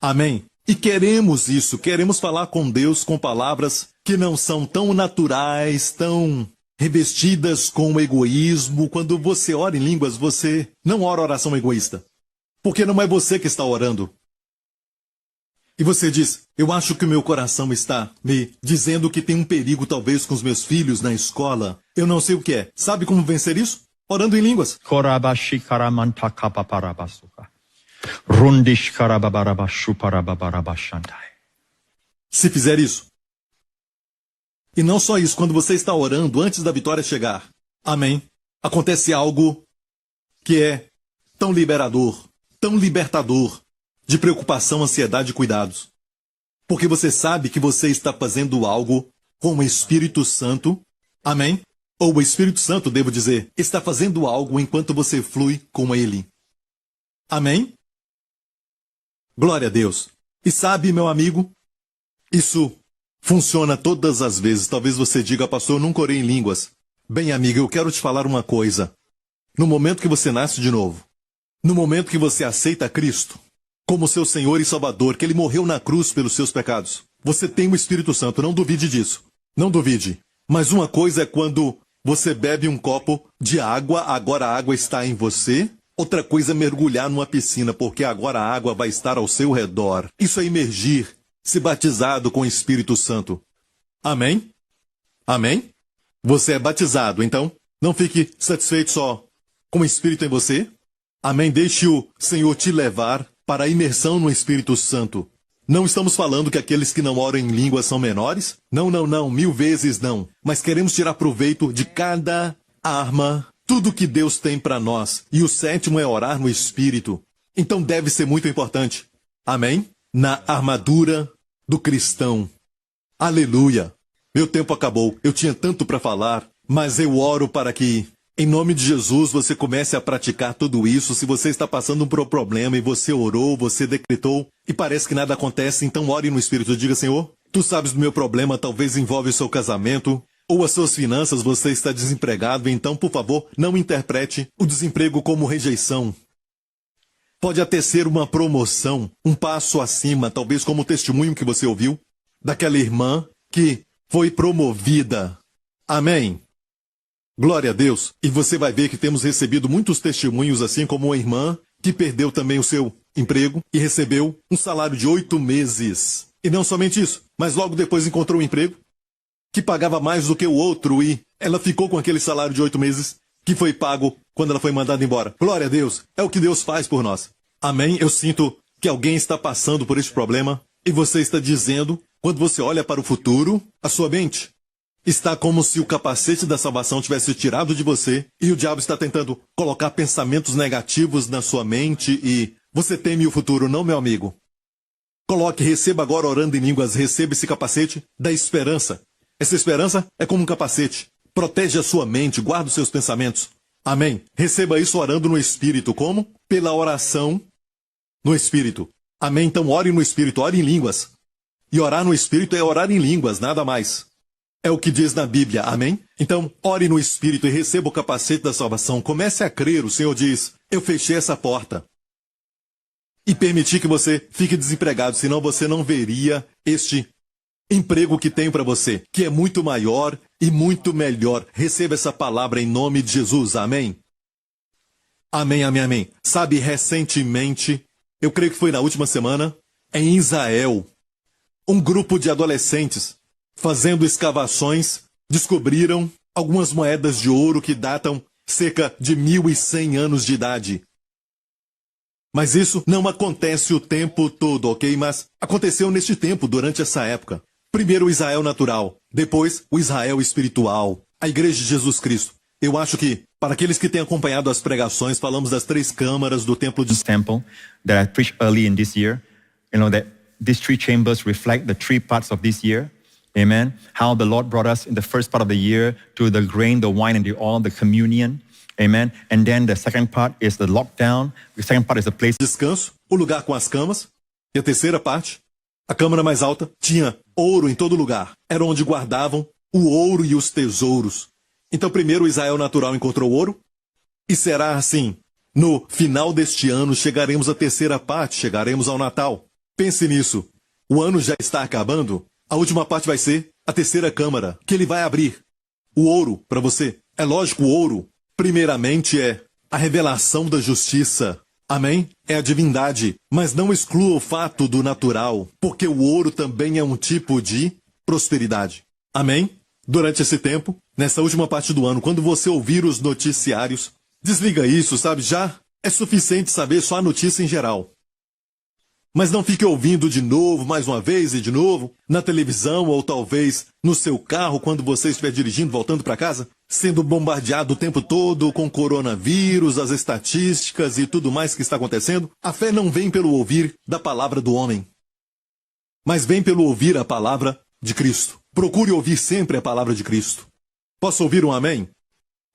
Amém? E queremos isso, queremos falar com Deus com palavras que não são tão naturais, tão revestidas com egoísmo. Quando você ora em línguas, você não ora oração egoísta, porque não é você que está orando. E você diz, eu acho que o meu coração está me dizendo que tem um perigo talvez com os meus filhos na escola. Eu não sei o que é. Sabe como vencer isso? Orando em línguas. Se fizer isso. E não só isso, quando você está orando antes da vitória chegar, amém, acontece algo que é tão liberador, tão libertador, de preocupação, ansiedade e cuidados. Porque você sabe que você está fazendo algo com o Espírito Santo, amém? Ou o Espírito Santo, devo dizer, está fazendo algo enquanto você flui com ele. Amém? Glória a Deus. E sabe, meu amigo, isso Funciona todas as vezes. Talvez você diga, pastor, eu nunca orei em línguas. Bem, amiga, eu quero te falar uma coisa. No momento que você nasce de novo, no momento que você aceita Cristo como seu Senhor e Salvador, que Ele morreu na cruz pelos seus pecados, você tem o Espírito Santo, não duvide disso. Não duvide. Mas uma coisa é quando você bebe um copo de água, agora a água está em você. Outra coisa é mergulhar numa piscina, porque agora a água vai estar ao seu redor. Isso é imergir, se batizado com o Espírito Santo. Amém? Amém? Você é batizado, então não fique satisfeito só com o Espírito em você. Amém? Deixe o Senhor te levar para a imersão no Espírito Santo. Não estamos falando que aqueles que não oram em línguas são menores? Não, não, não, 1000 vezes não. Mas queremos tirar proveito de cada arma, tudo que Deus tem para nós. E o 7º é orar no Espírito. Então deve ser muito importante. Amém? Na armadura do cristão. Aleluia! Meu tempo acabou. Eu tinha tanto para falar, mas eu oro para que, em nome de Jesus, você comece a praticar tudo isso. Se você está passando por um problema e você orou, você decretou e parece que nada acontece, então ore no Espírito. Diga, Senhor, tu sabes do meu problema, talvez envolve o seu casamento ou as suas finanças, você está desempregado, então, por favor, não interprete o desemprego como rejeição. Pode até ser uma promoção, um passo acima, talvez como o testemunho que você ouviu daquela irmã que foi promovida. Amém? Glória a Deus. E você vai ver que temos recebido muitos testemunhos, assim como uma irmã que perdeu também o seu emprego e recebeu um salário de 8 meses. E não somente isso, mas logo depois encontrou um emprego que pagava mais do que o outro e ela ficou com aquele salário de 8 meses que foi pago quando ela foi mandada embora. Glória a Deus. É o que Deus faz por nós. Amém? Eu sinto que alguém está passando por este problema e você está dizendo, quando você olha para o futuro, a sua mente está como se o capacete da salvação tivesse tirado de você e o diabo está tentando colocar pensamentos negativos na sua mente e você teme o futuro, não, meu amigo? Coloque, receba agora orando em línguas, receba esse capacete da esperança. Essa esperança é como um capacete. Protege a sua mente, guarda os seus pensamentos. Amém? Receba isso orando no Espírito. Como? Pela oração no Espírito. Amém? Então ore no Espírito, ore em línguas. E orar no Espírito é orar em línguas, nada mais. É o que diz na Bíblia, amém? Então, ore no Espírito e receba o capacete da salvação. Comece a crer, o Senhor diz, eu fechei essa porta. E permiti que você fique desempregado, senão você não veria este emprego que tenho para você, que é muito maior e muito melhor. Receba essa palavra em nome de Jesus, amém? Amém, amém, amém. Sabe, recentemente, eu creio que foi na última semana, em Israel, um grupo de adolescentes, fazendo escavações, descobriram algumas moedas de ouro que datam cerca de 1100 anos de idade. Mas isso não acontece o tempo todo, ok? Mas aconteceu neste tempo, durante essa época. Primeiro o Israel natural, depois o Israel espiritual, a Igreja de Jesus Cristo. Eu acho que, para aqueles que têm acompanhado as pregações, falamos das 3 câmaras do templo de temple that I preached early in this year. You know that these 3 chambers reflect the 3 parts of this year. Amen. How the Lord brought us in the first part of the year to the grain, the wine, and the oil, the communion. Amen. And then the second part is the lockdown. The second part is the place. Descanso, o lugar com as camas. E a terceira parte, a câmara mais alta, tinha ouro em todo lugar. Era onde guardavam o ouro e os tesouros. Então primeiro o Israel natural encontrou ouro. E será assim. No final deste ano chegaremos à terceira parte, chegaremos ao Natal. Pense nisso. O ano já está acabando. A última parte vai ser a terceira câmara, que ele vai abrir. O ouro, para você. É lógico, o ouro, primeiramente, é a revelação da justiça. Amém? É a divindade. Mas não exclua o fato do natural, porque o ouro também é um tipo de prosperidade. Amém? Durante esse tempo, nessa última parte do ano, quando você ouvir os noticiários, desliga isso, sabe? Já é suficiente saber só a notícia em geral. Mas não fique ouvindo de novo, mais uma vez e de novo, na televisão ou talvez no seu carro quando você estiver dirigindo, voltando para casa, sendo bombardeado o tempo todo com coronavírus, as estatísticas e tudo mais que está acontecendo. A fé não vem pelo ouvir da palavra do homem, mas vem pelo ouvir a palavra de Cristo. Procure ouvir sempre a palavra de Cristo. Posso ouvir um amém?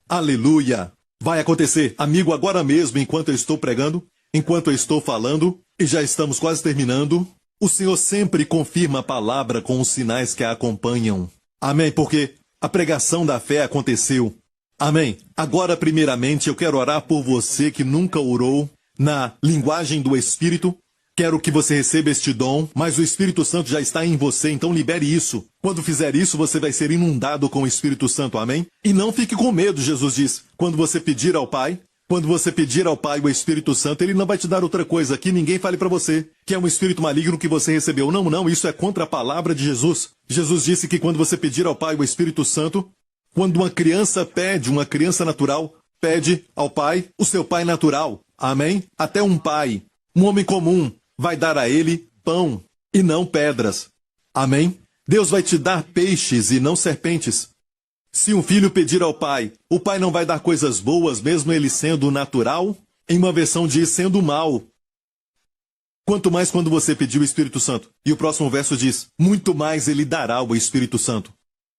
Aleluia! Vai acontecer, amigo, agora mesmo, enquanto eu estou pregando, enquanto eu estou falando, e já estamos quase terminando, O Senhor sempre confirma a palavra com os sinais que a acompanham. Amém, porque a pregação da fé aconteceu. Amém. Agora, primeiramente, eu quero orar por você que nunca orou na linguagem do Espírito. Quero que você receba este dom, mas o Espírito Santo já está em você, então libere isso. Quando fizer isso, você vai ser inundado com o Espírito Santo, amém? E não fique com medo, Jesus diz. Quando você pedir ao Pai o Espírito Santo, Ele não vai te dar outra coisa que ninguém fale para você, que é um espírito maligno que você recebeu. Não, isso é contra a palavra de Jesus. Jesus disse que quando você pedir ao Pai o Espírito Santo, quando uma criança pede, uma criança natural, pede ao Pai, o seu Pai natural, amém? Até um pai, um homem comum, vai dar a ele pão e não pedras. Amém? Deus vai te dar peixes e não serpentes. Se um filho pedir ao pai, o pai não vai dar coisas boas, mesmo ele sendo natural? Em uma versão diz sendo mal. Quanto mais quando você pedir o Espírito Santo. E o próximo verso diz, muito mais ele dará o Espírito Santo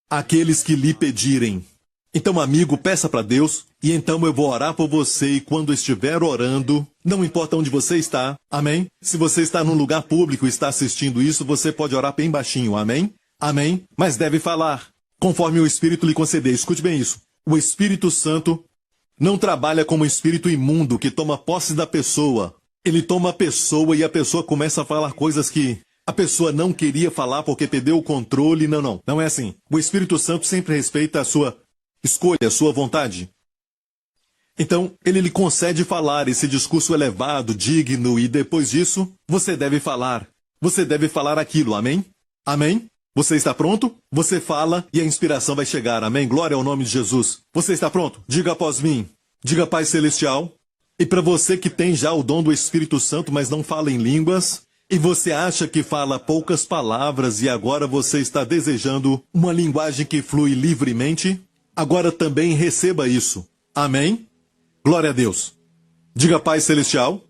àqueles que lhe pedirem. Então, amigo, peça para Deus, e então eu vou orar por você, e quando estiver orando, não importa onde você está, amém? Se você está num lugar público e está assistindo isso, você pode orar bem baixinho, amém? Amém? Mas deve falar, conforme o Espírito lhe conceder. Escute bem isso. O Espírito Santo não trabalha como um espírito imundo que toma posse da pessoa. Ele toma a pessoa e a pessoa começa a falar coisas que a pessoa não queria falar porque perdeu o controle. Não é assim. O Espírito Santo sempre respeita a sua escolha, a sua vontade. Então, ele lhe concede falar esse discurso elevado, digno, e depois disso, você deve falar. Você deve falar aquilo, amém? Amém? Você está pronto? Você fala e a inspiração vai chegar, amém? Glória ao nome de Jesus. Você está pronto? Diga após mim. Diga, Pai Celestial. E para você que tem já o dom do Espírito Santo, mas não fala em línguas, e você acha que fala poucas palavras e agora você está desejando uma linguagem que flui livremente, agora também receba isso. Amém? Glória a Deus. Diga, Pai Celestial,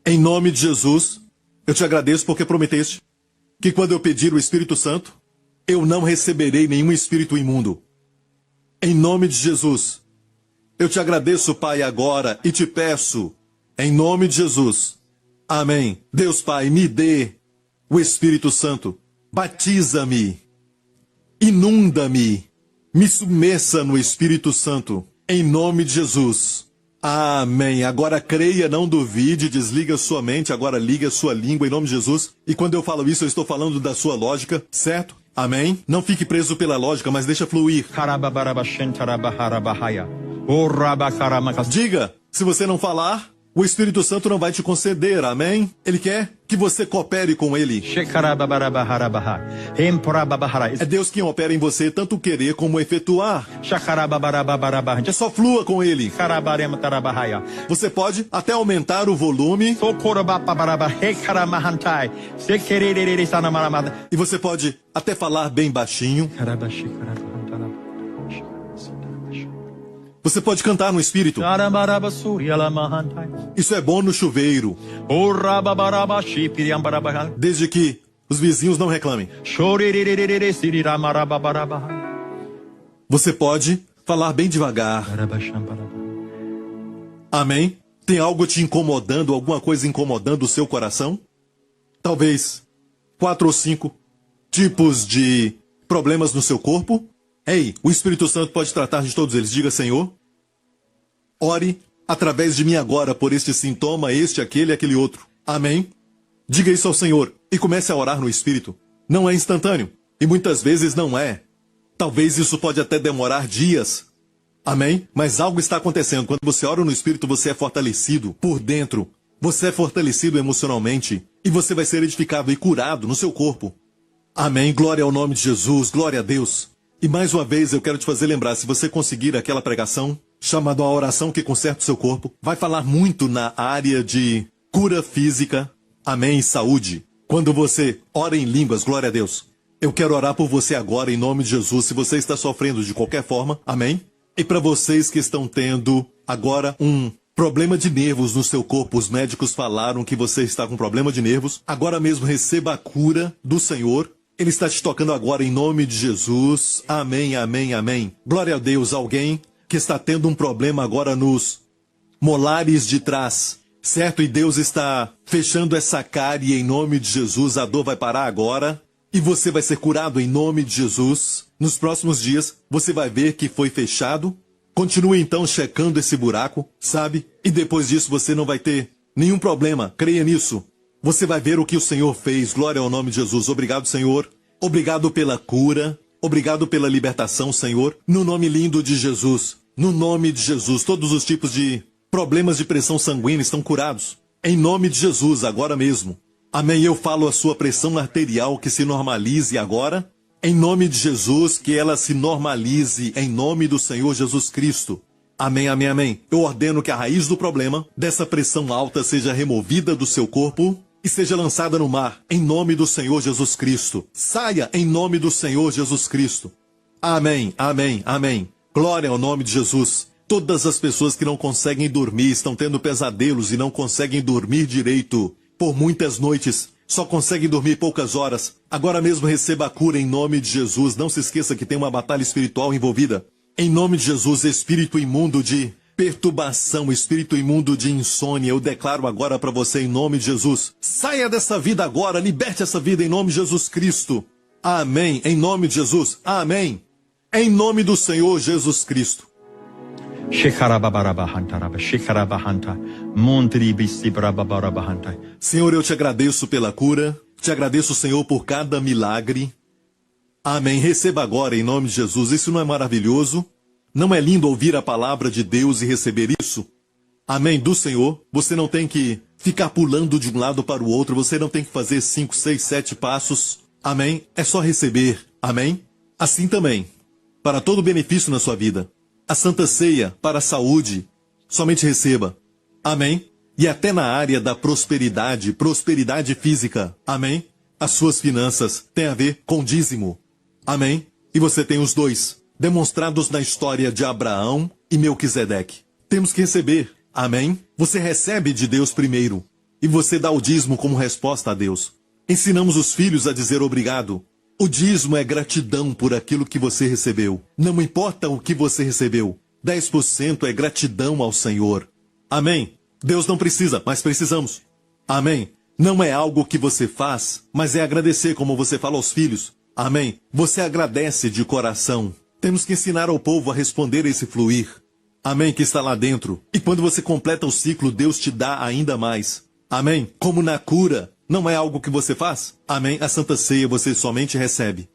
em nome de Jesus, eu te agradeço porque prometeste que quando eu pedir o Espírito Santo, eu não receberei nenhum espírito imundo. Em nome de Jesus, eu te agradeço, Pai, agora e te peço, em nome de Jesus. Amém. Deus Pai, me dê o Espírito Santo. Batiza-me. Inunda-me. Me submeça no Espírito Santo, em nome de Jesus. Amém. Agora creia, não duvide, desliga sua mente, agora liga sua língua em nome de Jesus. E quando eu falo isso, eu estou falando da sua lógica, certo? Amém? Não fique preso pela lógica, mas deixa fluir. Diga, se você não falar, o Espírito Santo não vai te conceder, amém? Ele quer que você coopere com ele. É Deus quem opera em você, tanto querer como efetuar. Só flua com ele. Você pode até aumentar o volume. E você pode até falar bem baixinho. Você pode cantar no Espírito. Isso é bom no chuveiro. Desde que os vizinhos não reclamem. Você pode falar bem devagar. Amém? Tem algo te incomodando, alguma coisa incomodando o seu coração? Talvez 4 ou 5 tipos de problemas no seu corpo? Ei, o Espírito Santo pode tratar de todos eles. Diga, Senhor, ore através de mim agora por este sintoma, este, aquele e aquele outro. Amém? Diga isso ao Senhor e comece a orar no Espírito. Não é instantâneo e muitas vezes não é. Talvez isso pode até demorar dias. Amém? Mas algo está acontecendo. Quando você ora no Espírito, você é fortalecido por dentro. Você é fortalecido emocionalmente e você vai ser edificado e curado no seu corpo. Amém? Glória ao nome de Jesus. Glória a Deus. E mais uma vez eu quero te fazer lembrar, se você conseguir aquela pregação, chamada a oração que conserta o seu corpo, vai falar muito na área de cura física, amém, e saúde. Quando você ora em línguas, glória a Deus. Eu quero orar por você agora em nome de Jesus, se você está sofrendo de qualquer forma, amém? E para vocês que estão tendo agora um problema de nervos no seu corpo, os médicos falaram que você está com problema de nervos, agora mesmo receba a cura do Senhor. Ele está te tocando agora em nome de Jesus. Amém, amém, amém. Glória a Deus. Alguém que está tendo um problema agora nos molares de trás. certo? E Deus está fechando essa cárie em nome de Jesus. A dor vai parar agora e você vai ser curado em nome de Jesus. Nos próximos dias, você vai ver que foi fechado. Continue então checando esse buraco, sabe? E depois disso você não vai ter nenhum problema. Creia nisso. Você vai ver o que o Senhor fez. Glória ao nome de Jesus. Obrigado, Senhor. Obrigado pela cura. Obrigado pela libertação, Senhor. No nome lindo de Jesus. No nome de Jesus. Todos os tipos de problemas de pressão sanguínea estão curados. Em nome de Jesus, agora mesmo. Amém. Eu falo a sua pressão arterial que se normalize agora. Em nome de Jesus, que ela se normalize em nome do Senhor Jesus Cristo. Amém, amém, amém. Eu ordeno que a raiz do problema, dessa pressão alta, seja removida do seu corpo e seja lançada no mar, em nome do Senhor Jesus Cristo. Saia em nome do Senhor Jesus Cristo. Amém, amém, amém. Glória ao nome de Jesus. Todas as pessoas que não conseguem dormir, estão tendo pesadelos e não conseguem dormir direito por muitas noites, só conseguem dormir poucas horas. Agora mesmo receba a cura em nome de Jesus. Não se esqueça que tem uma batalha espiritual envolvida. Em nome de Jesus, espírito imundo de perturbação, espírito imundo de insônia, eu declaro agora para você em nome de Jesus. Saia dessa vida agora, liberte essa vida em nome de Jesus Cristo. Amém. Em nome de Jesus. Amém. Em nome do Senhor Jesus Cristo. Senhor, eu te agradeço pela cura. Te agradeço, Senhor, por cada milagre. Amém. Receba agora em nome de Jesus. Isso não é maravilhoso? Não é lindo ouvir a palavra de Deus e receber isso? Amém. Do Senhor. Você não tem que ficar pulando de um lado para o outro. Você não tem que fazer 5, 6, 7 passos. Amém. É só receber. Amém. Assim também, para todo benefício na sua vida. A Santa Ceia para a saúde, somente receba. Amém? E até na área da prosperidade, prosperidade física. Amém? As suas finanças têm a ver com dízimo. Amém? E você tem os dois, demonstrados na história de Abraão e Melquisedeque. Temos que receber. Amém? Você recebe de Deus primeiro. E você dá o dízimo como resposta a Deus. Ensinamos os filhos a dizer obrigado. O dízimo é gratidão por aquilo que você recebeu. Não importa o que você recebeu. 10% é gratidão ao Senhor. Amém? Deus não precisa, mas precisamos. Amém? Não é algo que você faz, mas é agradecer como você fala aos filhos. Amém? Você agradece de coração. Temos que ensinar ao povo a responder esse fluir. Amém? Que está lá dentro. E quando você completa o ciclo, Deus te dá ainda mais. Amém? Como na cura. Não é algo que você faz? Amém? A Santa Ceia você somente recebe.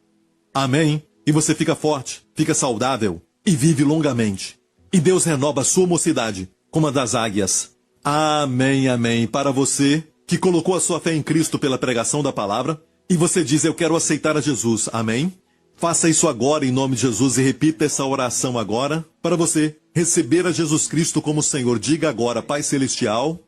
Amém? E você fica forte, fica saudável e vive longamente. E Deus renova a sua mocidade, como a das águias. Amém, amém. Para você que colocou a sua fé em Cristo pela pregação da palavra, e você diz, eu quero aceitar a Jesus. Amém? Faça isso agora em nome de Jesus e repita essa oração agora para você receber a Jesus Cristo como Senhor. Diga agora, Pai Celestial,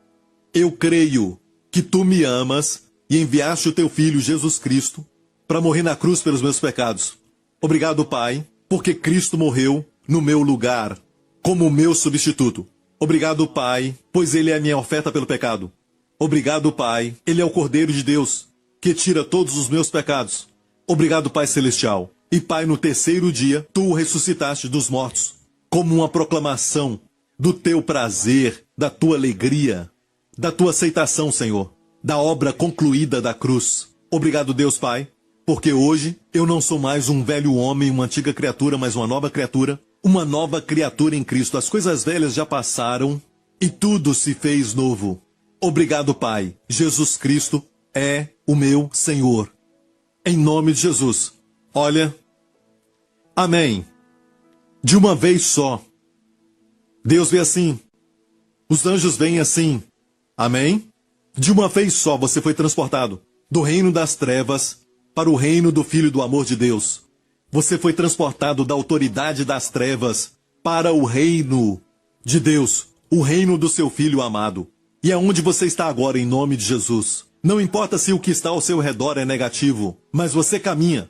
eu creio que tu me amas e enviaste o teu Filho, Jesus Cristo, para morrer na cruz pelos meus pecados. Obrigado, Pai, porque Cristo morreu no meu lugar, como meu substituto. Obrigado, Pai, pois Ele é a minha oferta pelo pecado. Obrigado, Pai, Ele é o Cordeiro de Deus, que tira todos os meus pecados. Obrigado, Pai Celestial. E, Pai, no terceiro dia, Tu o ressuscitaste dos mortos, como uma proclamação do Teu prazer, da Tua alegria, da Tua aceitação, Senhor, da obra concluída da cruz. Obrigado, Deus Pai, porque hoje eu não sou mais um velho homem, uma antiga criatura, mas uma nova criatura em Cristo. As coisas velhas já passaram e tudo se fez novo. Obrigado, Pai. Jesus Cristo é o meu Senhor. Em nome de Jesus. Olha, amém. De uma vez só. Deus vê assim. Os anjos veem assim. Amém? De uma vez só você foi transportado do reino das trevas para o reino do Filho do amor de Deus. Você foi transportado da autoridade das trevas para o reino de Deus, o reino do seu Filho amado. E é onde você está agora em nome de Jesus. Não importa se o que está ao seu redor é negativo, mas você caminha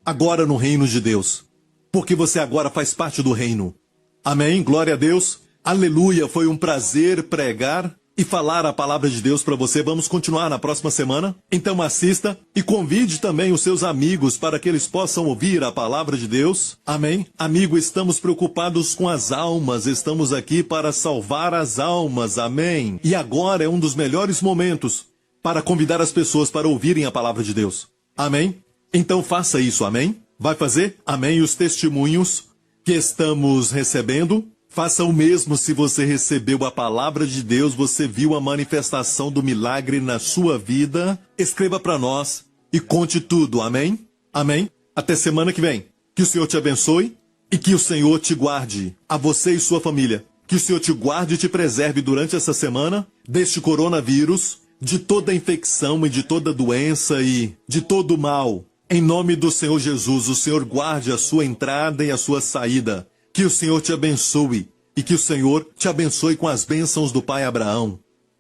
agora no reino de Deus, porque você agora faz parte do reino. Amém? Glória a Deus. Aleluia. Foi um prazer pregar e falar a palavra de Deus para você. Vamos continuar na próxima semana. Então assista e convide também os seus amigos para que eles possam ouvir a palavra de Deus. Amém? Amigo, estamos preocupados com as almas. Estamos aqui para salvar as almas. Amém? E agora é um dos melhores momentos para convidar as pessoas para ouvirem a palavra de Deus. Amém? Então faça isso. Amém? Vai fazer? Amém? E os testemunhos que estamos recebendo, faça o mesmo. Se você recebeu a palavra de Deus, você viu a manifestação do milagre na sua vida, escreva para nós e conte tudo. Amém? Amém? Até semana que vem. Que o Senhor te abençoe e que o Senhor te guarde, a você e sua família. Que o Senhor te guarde e te preserve durante essa semana deste coronavírus, de toda infecção e de toda doença e de todo mal. Em nome do Senhor Jesus, o Senhor guarde a sua entrada e a sua saída. Que o Senhor te abençoe e que o Senhor te abençoe com as bênçãos do Pai Abraão.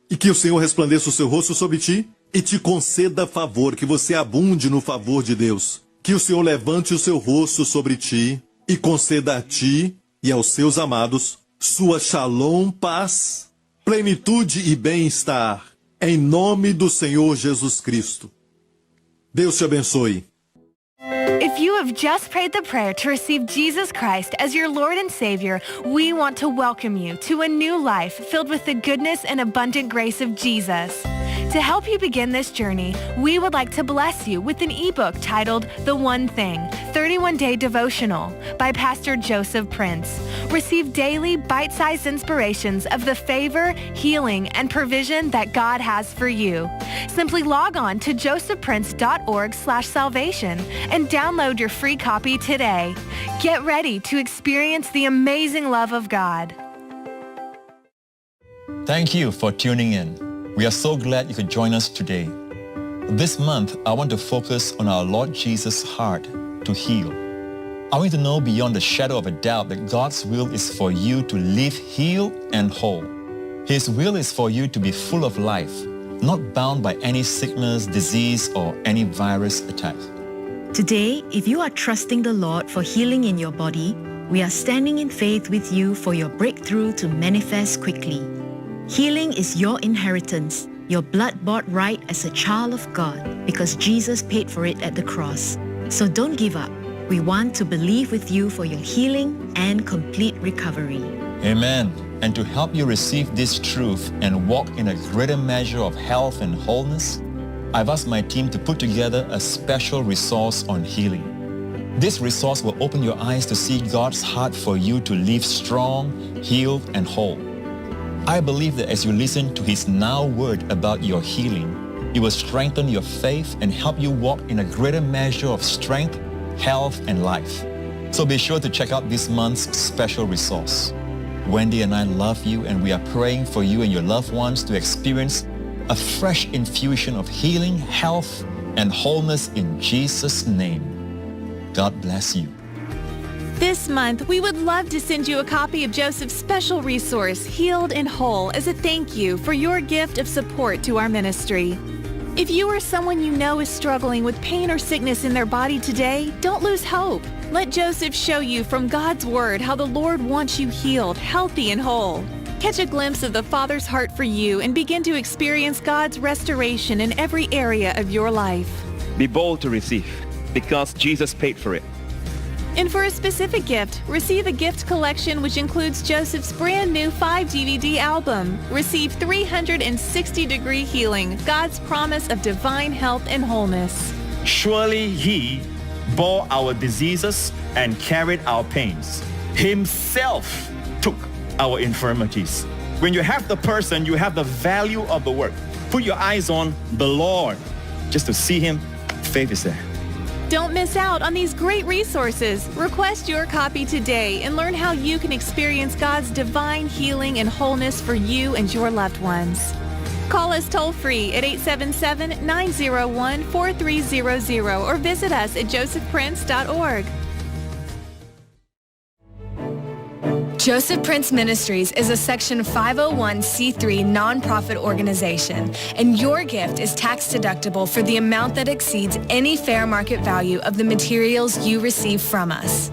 E que o Senhor resplandeça o seu rosto sobre ti e te conceda favor, que você abunde no favor de Deus. Que o Senhor levante o seu rosto sobre ti e conceda a ti e aos seus amados sua shalom, paz, plenitude e bem-estar. Em nome do Senhor Jesus Cristo. Deus te abençoe. If you have just prayed the prayer to receive Jesus Christ as your Lord and Savior, we want to welcome you to a new life filled with the goodness and abundant grace of Jesus. To help you begin this journey, we would like to bless you with an ebook titled The One Thing, 31-Day Devotional by Pastor Joseph Prince. Receive daily bite-sized inspirations of the favor, healing, and provision that God has for you. Simply log on to josephprince.org/salvation and download your free copy today. Get ready to experience the amazing love of God. Thank you for tuning in. We are so glad you could join us today. This month, I want to focus on our Lord Jesus' heart to heal. I want you to know beyond the shadow of a doubt that God's will is for you to live healed and whole. His will is for you to be full of life, not bound by any sickness, disease, or any virus attack. Today, if you are trusting the Lord for healing in your body, we are standing in faith with you for your breakthrough to manifest quickly. Healing is your inheritance, your blood-bought right as a child of God, because Jesus paid for it at the cross. So don't give up. We want to believe with you for your healing and complete recovery. Amen. And to help you receive this truth and walk in a greater measure of health and wholeness, I've asked my team to put together a special resource on healing. This resource will open your eyes to see God's heart for you to live strong, healed, and whole. I believe that as you listen to His now word about your healing, it will strengthen your faith and help you walk in a greater measure of strength, health, and life. So be sure to check out this month's special resource. Wendy and I love you, and we are praying for you and your loved ones to experience a fresh infusion of healing, health, and wholeness in Jesus' name. God bless you. This month, we would love to send you a copy of Joseph's special resource, Healed and Whole, as a thank you for your gift of support to our ministry. If you or someone you know is struggling with pain or sickness in their body today, don't lose hope. Let Joseph show you from God's Word how the Lord wants you healed, healthy, and whole. Catch a glimpse of the Father's heart for you and begin to experience God's restoration in every area of your life. Be bold to receive, because Jesus paid for it. And for a specific gift, receive a gift collection which includes Joseph's brand new 5-DVD album. Receive 360-degree healing, God's promise of divine health and wholeness. Surely He bore our diseases and carried our pains. Himself took our infirmities. When you have the person, you have the value of the work. Put your eyes on the Lord. Just to see Him, faith is there. Don't miss out on these great resources. Request your copy today and learn how you can experience God's divine healing and wholeness for you and your loved ones. Call us toll-free at 877-901-4300 or visit us at josephprince.org. Joseph Prince Ministries is a Section 501c3 nonprofit organization, and your gift is tax-deductible for the amount that exceeds any fair market value of the materials you receive from us.